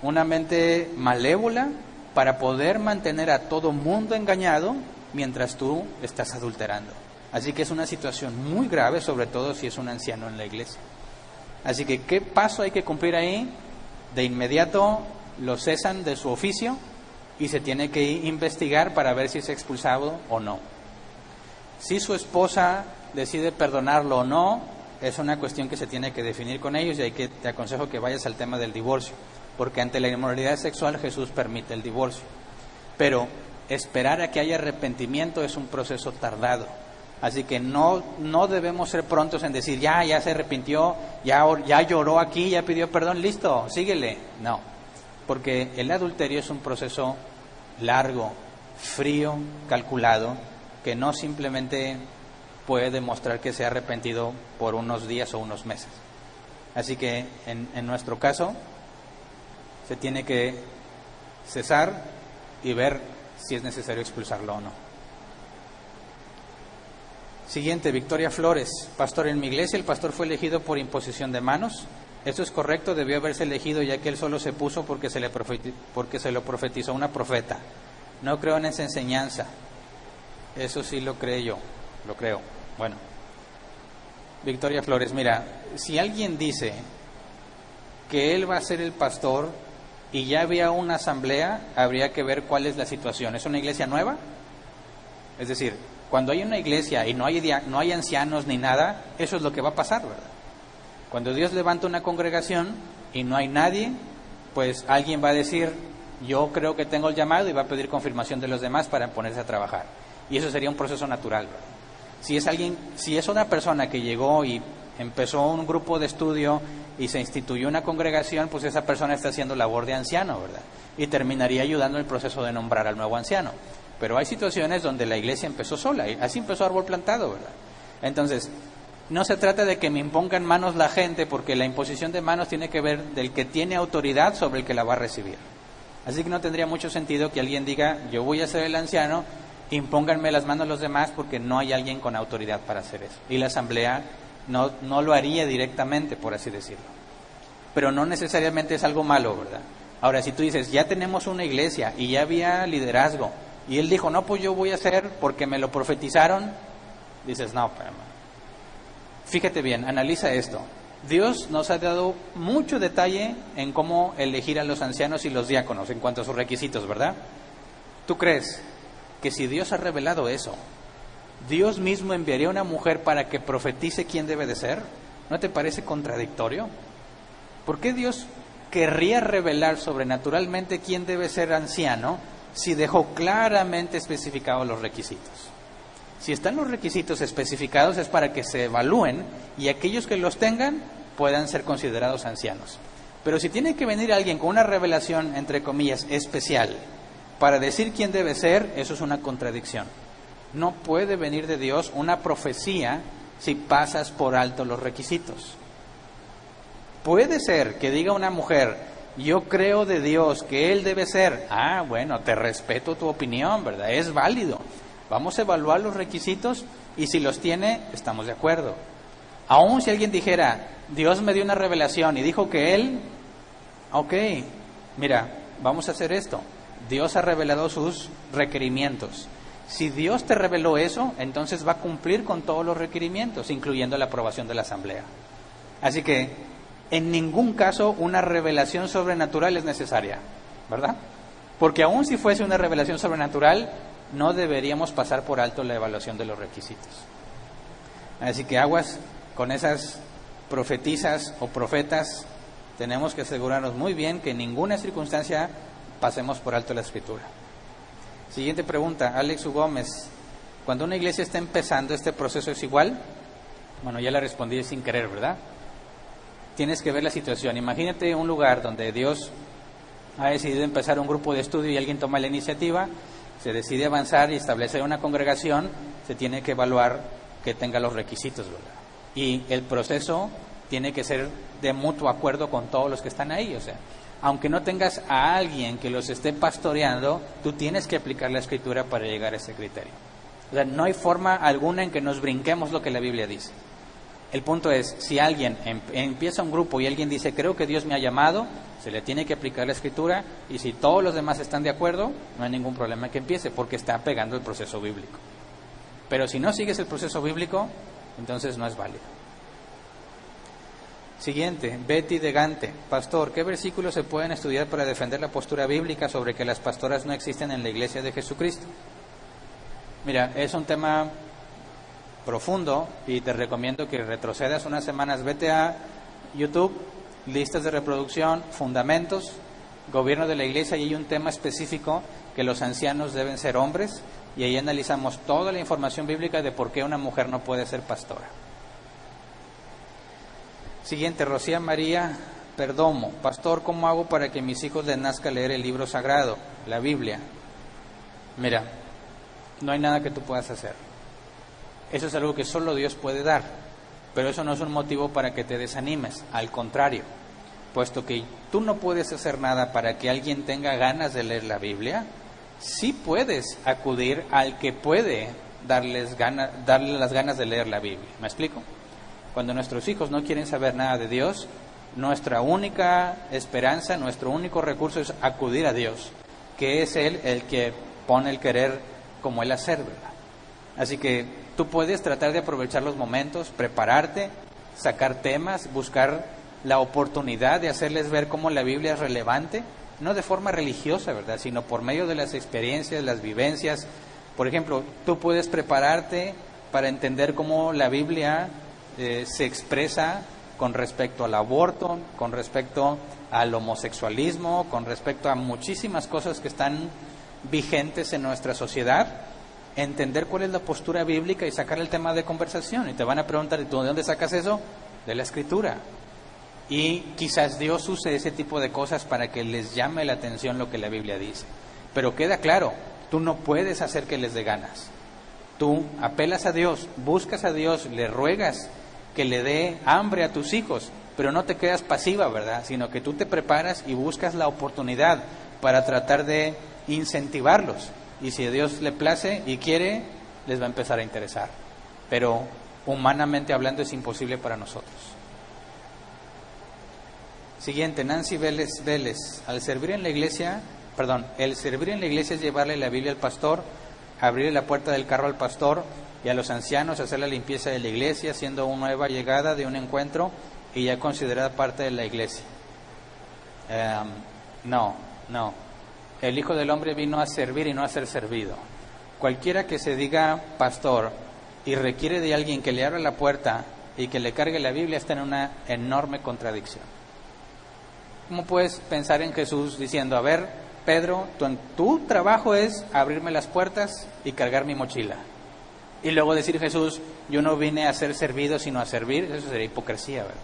una mente malévola para poder mantener a todo mundo engañado mientras tú estás adulterando. Así que es una situación muy grave, sobre todo si es un anciano en la iglesia. Así que, ¿qué paso hay que cumplir ahí? De inmediato lo cesan de su oficio y se tiene que investigar para ver si es expulsado o no. Si su esposa decide perdonarlo o no, es una cuestión que se tiene que definir con ellos, y te aconsejo que vayas al tema del divorcio, porque ante la inmoralidad sexual Jesús permite el divorcio. Pero esperar a que haya arrepentimiento es un proceso tardado. Así que no debemos ser prontos en decir, ya se arrepintió, ya lloró aquí, ya pidió perdón, listo, síguele. No, porque el adulterio es un proceso largo, frío, calculado, que no simplemente puede demostrar que se ha arrepentido por unos días o unos meses. Así que en nuestro caso se tiene que cesar y ver si es necesario expulsarlo o no. Siguiente, Victoria Flores. Pastor, en mi iglesia el pastor fue elegido por imposición de manos. ¿Esto es correcto? Debió haberse elegido ya que él solo se puso porque se lo profetizó una profeta. No creo en esa enseñanza. Eso sí lo creo. Bueno, Victoria Flores, mira, si alguien dice que él va a ser el pastor y ya había una asamblea, habría que ver cuál es la situación. ¿Es una iglesia nueva? Es decir, cuando hay una iglesia y no hay ancianos ni nada, eso es lo que va a pasar, ¿verdad? Cuando Dios levanta una congregación y no hay nadie, pues alguien va a decir, yo creo que tengo el llamado, y va a pedir confirmación de los demás para ponerse a trabajar. Y eso sería un proceso natural, ¿verdad? Si es una persona que llegó y empezó un grupo de estudio y se instituyó una congregación, pues esa persona está haciendo labor de anciano, ¿verdad? Y terminaría ayudando en el proceso de nombrar al nuevo anciano. Pero hay situaciones donde la iglesia empezó sola, y así empezó árbol plantado, ¿verdad? Entonces, no se trata de que me impongan manos la gente, porque la imposición de manos tiene que ver del que tiene autoridad sobre el que la va a recibir. Así que no tendría mucho sentido que alguien diga, yo voy a ser el anciano, impónganme las manos los demás, porque no hay alguien con autoridad para hacer eso. Y la asamblea no lo haría directamente, por así decirlo. Pero no necesariamente es algo malo, ¿verdad? Ahora, si tú dices, ya tenemos una iglesia y ya había liderazgo, y él dijo, no, pues yo voy a hacer porque me lo profetizaron, dices, no, pero fíjate bien, analiza esto. Dios nos ha dado mucho detalle en cómo elegir a los ancianos y los diáconos en cuanto a sus requisitos, ¿verdad? ¿Tú crees que si Dios ha revelado eso, Dios mismo enviaría a una mujer para que profetice quién debe de ser? ¿No te parece contradictorio? ¿Por qué Dios querría revelar sobrenaturalmente quién debe ser anciano si dejó claramente especificados los requisitos? Si están los requisitos especificados es para que se evalúen y aquellos que los tengan puedan ser considerados ancianos. Pero si tiene que venir alguien con una revelación, entre comillas, especial, para decir quién debe ser, eso es una contradicción. No puede venir de Dios una profecía si pasas por alto los requisitos. Puede ser que diga una mujer, yo creo de Dios que Él debe ser. Ah, bueno, te respeto tu opinión, ¿verdad? Es válido. Vamos a evaluar los requisitos y si los tiene, estamos de acuerdo. Aún si alguien dijera, Dios me dio una revelación y dijo que Él, ok, mira, vamos a hacer esto. Dios ha revelado sus requerimientos. Si Dios te reveló eso, entonces va a cumplir con todos los requerimientos, incluyendo la aprobación de la asamblea. Así que, en ningún caso, una revelación sobrenatural es necesaria, ¿verdad? Porque aun si fuese una revelación sobrenatural, no deberíamos pasar por alto la evaluación de los requisitos. Así que aguas con esas profetisas o profetas, tenemos que asegurarnos muy bien que en ninguna circunstancia pasemos por alto la Escritura. Siguiente pregunta, Alex U. Gómez. Cuando una iglesia está empezando, ¿este proceso es igual? Bueno, ya la respondí sin querer, ¿verdad? Tienes que ver la situación. Imagínate un lugar donde Dios ha decidido empezar un grupo de estudio y alguien toma la iniciativa, se decide avanzar y establecer una congregación, se tiene que evaluar que tenga los requisitos, ¿verdad? Y el proceso tiene que ser de mutuo acuerdo con todos los que están ahí, o sea, aunque no tengas a alguien que los esté pastoreando, tú tienes que aplicar la Escritura para llegar a ese criterio. O sea, no hay forma alguna en que nos brinquemos lo que la Biblia dice. El punto es, si alguien empieza un grupo y alguien dice, creo que Dios me ha llamado, se le tiene que aplicar la Escritura, y si todos los demás están de acuerdo, no hay ningún problema que empiece, porque está pegando el proceso bíblico. Pero si no sigues el proceso bíblico, entonces no es válido. Siguiente, Betty de Gante. Pastor, ¿qué versículos se pueden estudiar para defender la postura bíblica sobre que las pastoras no existen en la iglesia de Jesucristo? Mira, es un tema profundo y te recomiendo que retrocedas unas semanas. Vete a YouTube, listas de reproducción, fundamentos, gobierno de la iglesia, y hay un tema específico que los ancianos deben ser hombres, y ahí analizamos toda la información bíblica de por qué una mujer no puede ser pastora. Siguiente, Rocía María Perdomo. Pastor, ¿cómo hago para que mis hijos les nazca leer el libro sagrado, la Biblia? Mira, no hay nada que tú puedas hacer. Eso es algo que solo Dios puede dar, pero eso no es un motivo para que te desanimes. Al contrario, puesto que tú no puedes hacer nada para que alguien tenga ganas de leer la Biblia, sí puedes acudir al que puede darle las ganas de leer la Biblia. ¿Me explico? Cuando nuestros hijos no quieren saber nada de Dios, nuestra única esperanza, nuestro único recurso es acudir a Dios, que es Él el que pone el querer como el hacer, ¿verdad? Así que tú puedes tratar de aprovechar los momentos, prepararte, sacar temas, buscar la oportunidad de hacerles ver cómo la Biblia es relevante, no de forma religiosa, ¿verdad?, sino por medio de las experiencias, las vivencias. Por ejemplo, tú puedes prepararte para entender cómo la Biblia se expresa con respecto al aborto, con respecto al homosexualismo, con respecto a muchísimas cosas que están vigentes en nuestra sociedad, entender cuál es la postura bíblica y sacar el tema de conversación. Y te van a preguntar, ¿y tú de dónde sacas eso? De la Escritura. Y quizás Dios use ese tipo de cosas para que les llame la atención lo que la Biblia dice. Pero queda claro, tú no puedes hacer que les dé ganas. Tú apelas a Dios, buscas a Dios, le ruegas que le dé hambre a tus hijos, pero no te quedas pasiva, ¿verdad?, sino que tú te preparas y buscas la oportunidad para tratar de incentivarlos. Y si a Dios le place y quiere, les va a empezar a interesar. Pero humanamente hablando es imposible para nosotros. Siguiente, Nancy Vélez. El servir en la iglesia es llevarle la Biblia al pastor, abrirle la puerta del carro al pastor y a los ancianos, hacer la limpieza de la iglesia, siendo una nueva llegada de un encuentro y ya considerada parte de la iglesia. No. El Hijo del Hombre vino a servir y no a ser servido. Cualquiera que se diga pastor y requiere de alguien que le abra la puerta y que le cargue la Biblia está en una enorme contradicción. ¿Cómo puedes pensar en Jesús diciendo, a ver, Pedro, tu trabajo es abrirme las puertas y cargar mi mochila? Y luego decir Jesús, yo no vine a ser servido sino a servir. Eso sería hipocresía, ¿verdad?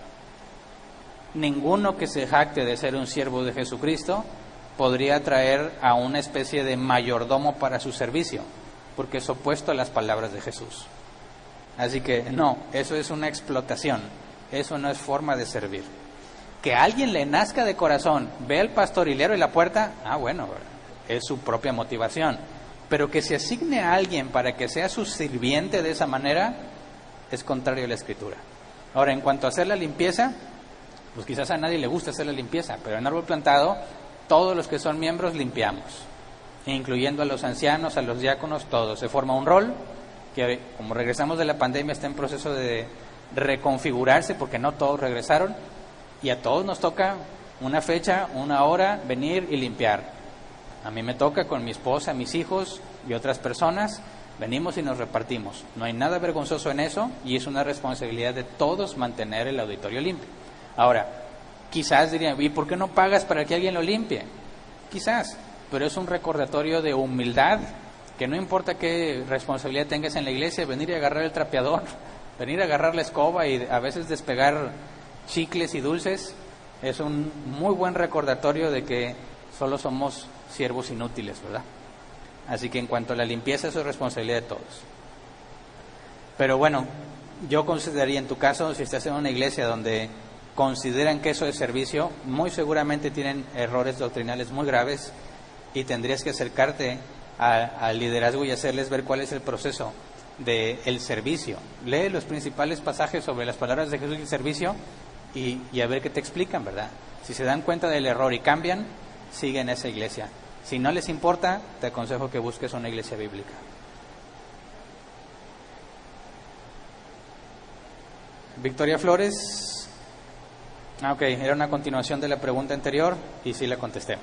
Ninguno que se jacte de ser un siervo de Jesucristo podría traer a una especie de mayordomo para su servicio, porque es opuesto a las palabras de Jesús. Así que no, eso es una explotación, eso no es forma de servir. Que a alguien le nazca de corazón, ve al pastor y le abre la puerta, bueno, es su propia motivación. Pero que se asigne a alguien para que sea su sirviente de esa manera, es contrario a la Escritura. Ahora, en cuanto a hacer la limpieza, pues quizás a nadie le gusta hacer la limpieza, pero en Árbol Plantado, todos los que son miembros limpiamos, incluyendo a los ancianos, a los diáconos, todos. Se forma un rol que, como regresamos de la pandemia, está en proceso de reconfigurarse, porque no todos regresaron, y a todos nos toca una fecha, una hora, venir y limpiar. A mí me toca con mi esposa, mis hijos y otras personas, venimos y nos repartimos. No hay nada vergonzoso en eso, y es una responsabilidad de todos mantener el auditorio limpio. Ahora, quizás dirían, ¿y por qué no pagas para que alguien lo limpie? Quizás, pero es un recordatorio de humildad, que no importa qué responsabilidad tengas en la iglesia, venir y agarrar el trapeador, venir a agarrar la escoba y a veces despegar chicles y dulces, es un muy buen recordatorio de que solo somos siervos inútiles, ¿verdad? Así que en cuanto a la limpieza, eso es responsabilidad de todos. Pero bueno, yo consideraría en tu caso, si estás en una iglesia donde consideran que eso es servicio, muy seguramente tienen errores doctrinales muy graves y tendrías que acercarte al liderazgo y hacerles ver cuál es el proceso del servicio. Lee los principales pasajes sobre las palabras de Jesús y el servicio y a ver qué te explican, ¿verdad? Si se dan cuenta del error y cambian, siguen esa iglesia. Si no les importa, te aconsejo que busques una iglesia bíblica. Victoria Flores. Ok, era una continuación de la pregunta anterior y sí la contesté.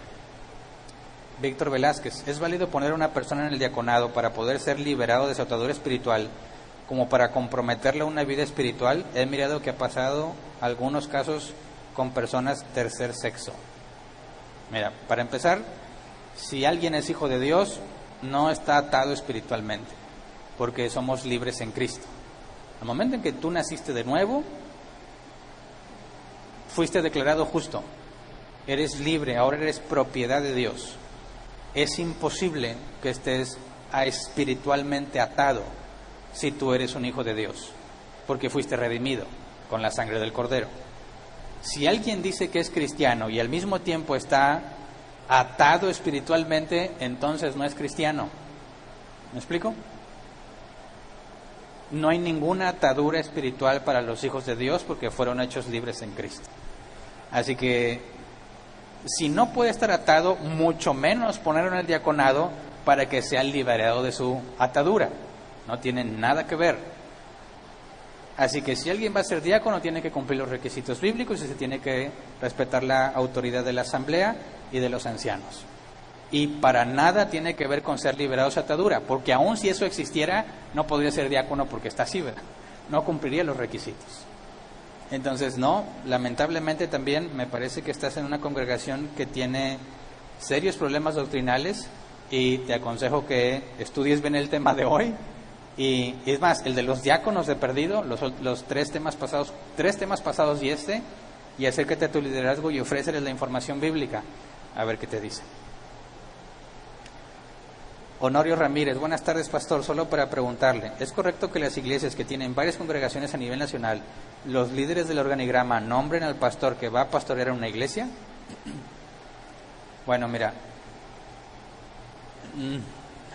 Víctor Velázquez, ¿es válido poner a una persona en el diaconado para poder ser liberado de su atadura espiritual, como para comprometerle a una vida espiritual? He mirado que ha pasado algunos casos con personas tercer sexo. Mira, para empezar, si alguien es hijo de Dios, no está atado espiritualmente, porque somos libres en Cristo. Al momento en que tú naciste de nuevo, fuiste declarado justo, eres libre, ahora eres propiedad de Dios. Es imposible que estés espiritualmente atado si tú eres un hijo de Dios, porque fuiste redimido con la sangre del Cordero. Si alguien dice que es cristiano y al mismo tiempo está atado espiritualmente, entonces no es cristiano. ¿Me explico? No hay ninguna atadura espiritual para los hijos de Dios porque fueron hechos libres en Cristo. Así que si no puede estar atado, mucho menos ponerlo en el diaconado para que sea liberado de su atadura. No tiene nada que ver. Así que si alguien va a ser diácono, tiene que cumplir los requisitos bíblicos y se tiene que respetar la autoridad de la asamblea y de los ancianos. Y para nada tiene que ver con ser liberado de su atadura, porque aun si eso existiera, no podría ser diácono porque está así, ¿verdad? No cumpliría los requisitos. Entonces, no, lamentablemente también me parece que estás en una congregación que tiene serios problemas doctrinales y te aconsejo que estudies bien el tema de hoy. Y es más, el de los diáconos de perdido, los tres temas pasados y acércate a tu liderazgo y ofréceles la información bíblica, a ver qué te dice. Honorio Ramírez, buenas tardes, pastor. Solo para preguntarle, ¿es correcto que las iglesias que tienen varias congregaciones a nivel nacional, los líderes del organigrama nombren al pastor que va a pastorear una iglesia? Bueno, mira,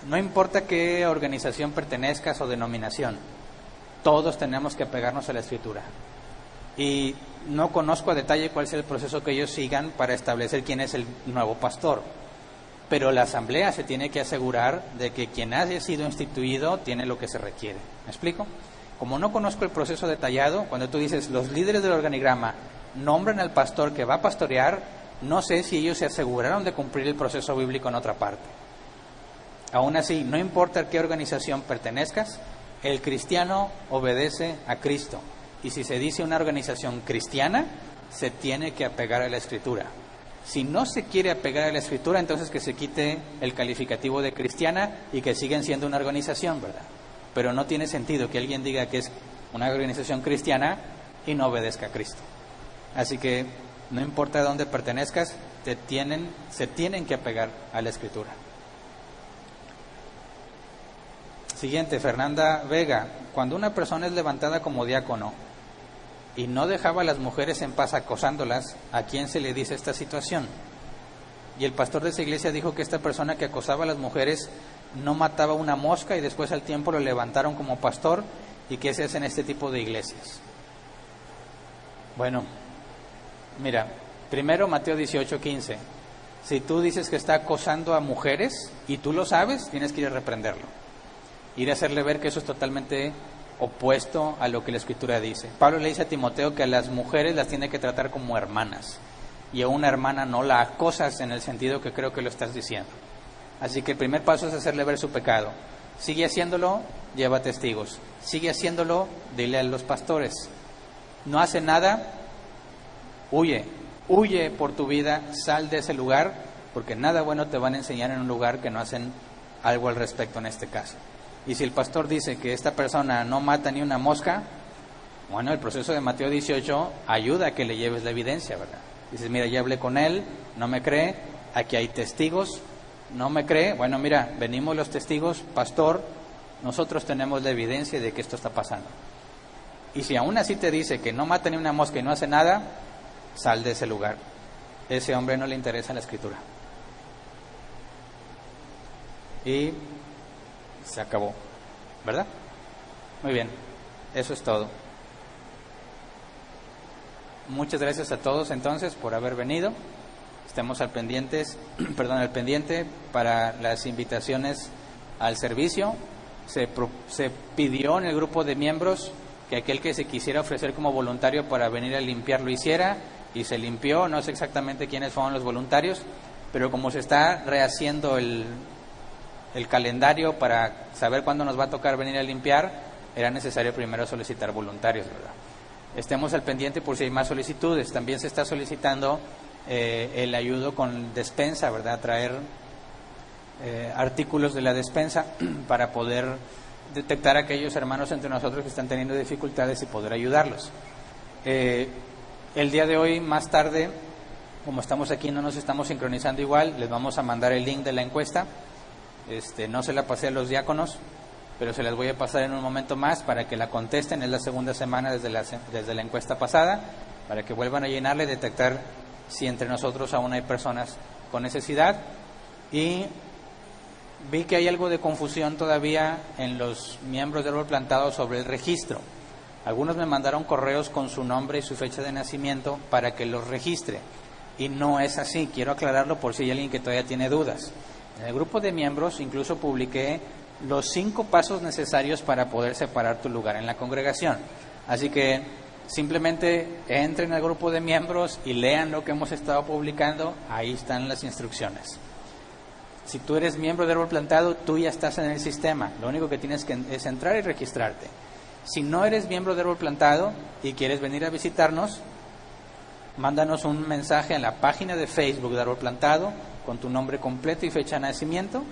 no importa qué organización pertenezcas o denominación, todos tenemos que apegarnos a la Escritura. Y no conozco a detalle cuál es el proceso que ellos sigan para establecer quién es el nuevo pastor. Pero la asamblea se tiene que asegurar de que quien haya sido instituido tiene lo que se requiere. ¿Me explico? Como no conozco el proceso detallado, cuando tú dices los líderes del organigrama nombran al pastor que va a pastorear, no sé si ellos se aseguraron de cumplir el proceso bíblico en otra parte. Aún así, no importa a qué organización pertenezcas, el cristiano obedece a Cristo. Y si se dice una organización cristiana, se tiene que apegar a la Escritura. Si no se quiere apegar a la Escritura, entonces que se quite el calificativo de cristiana y que siguen siendo una organización, ¿verdad? Pero no tiene sentido que alguien diga que es una organización cristiana y no obedezca a Cristo. Así que No importa de dónde pertenezcas, se tienen que apegar a la Escritura. Siguiente, Fernanda Vega. Cuando una persona es levantada como diácono y no dejaba a las mujeres en paz acosándolas, ¿a quién se le dice esta situación? Y el pastor de esa iglesia dijo que esta persona que acosaba a las mujeres no mataba una mosca y después al tiempo lo levantaron como pastor. ¿Y qué se hace en este tipo de iglesias? Bueno, mira, primero Mateo 18:15. Si tú dices que está acosando a mujeres y tú lo sabes, tienes que ir a reprenderlo. Ir a hacerle ver que eso es totalmente opuesto a lo que la Escritura dice. Pablo le dice a Timoteo que a las mujeres las tiene que tratar como hermanas. Y a una hermana no la acosas en el sentido que creo que lo estás diciendo. Así que el primer paso es hacerle ver su pecado. Sigue haciéndolo, lleva testigos. Sigue haciéndolo, dile a los pastores. No hace nada, huye por tu vida, sal de ese lugar, porque nada bueno te van a enseñar en un lugar que no hacen algo al respecto en este caso. Y si el pastor dice que esta persona no mata ni una mosca, bueno, el proceso de Mateo 18 ayuda a que le lleves la evidencia, ¿verdad? Dices, mira, ya hablé con él, no me cree, aquí hay testigos, no me cree, bueno, mira, venimos los testigos, pastor, nosotros tenemos la evidencia de que esto está pasando. Y si aún así te dice que no mata ni una mosca y no hace nada, sal de ese lugar. Ese hombre no le interesa la Escritura. Y se acabó, ¿verdad? Muy bien, eso es todo. Muchas gracias a todos entonces por haber venido. Estemos al pendiente para las invitaciones al servicio. Se pidió en el grupo de miembros que aquel que se quisiera ofrecer como voluntario para venir a limpiar lo hiciera, y se limpió. No sé exactamente quiénes fueron los voluntarios, pero como se está rehaciendo el calendario para saber cuándo nos va a tocar venir a limpiar, era necesario primero solicitar voluntarios, ¿verdad? Estemos al pendiente por si hay más solicitudes. También se está solicitando el ayudo con despensa, ¿verdad? Traer artículos de la despensa para poder detectar a aquellos hermanos entre nosotros que están teniendo dificultades y poder ayudarlos. El día de hoy, más tarde, como estamos aquí, no nos estamos sincronizando igual, les vamos a mandar el link de la encuesta. No se la pasé a los diáconos, pero se las voy a pasar en un momento más para que la contesten. Es la segunda semana desde la encuesta pasada, para que vuelvan a llenarla y detectar si entre nosotros aún hay personas con necesidad. Y vi que hay algo de confusión todavía en los miembros de Árbol Plantado sobre el registro. Algunos me mandaron correos con su nombre y su fecha de nacimiento para que los registre, y no es así. Quiero aclararlo por si hay alguien que todavía tiene dudas. En el grupo de miembros incluso publiqué los 5 pasos necesarios para poder separar tu lugar en la congregación. Así que simplemente entren al grupo de miembros y lean lo que hemos estado publicando. Ahí están las instrucciones. Si tú eres miembro de Árbol Plantado, tú ya estás en el sistema. Lo único que tienes que es entrar y registrarte. Si no eres miembro de Árbol Plantado y quieres venir a visitarnos, mándanos un mensaje en la página de Facebook de Árbol Plantado con tu nombre completo y fecha de nacimiento.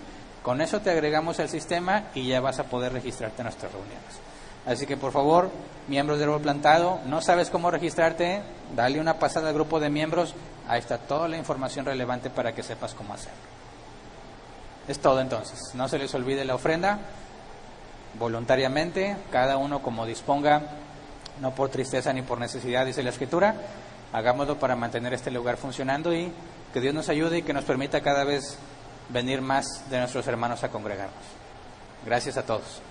Con eso te agregamos al sistema y ya vas a poder registrarte en nuestras reuniones. Así que por favor, miembros de Árbol Plantado, no sabes cómo registrarte, dale una pasada al grupo de miembros. Ahí está toda la información relevante para que sepas cómo hacerlo. Es todo entonces. No se les olvide la ofrenda, voluntariamente, cada uno como disponga, no por tristeza ni por necesidad, dice la Escritura. Hagámoslo para mantener este lugar funcionando, y que Dios nos ayude y que nos permita cada vez venir más de nuestros hermanos a congregarnos. Gracias a todos.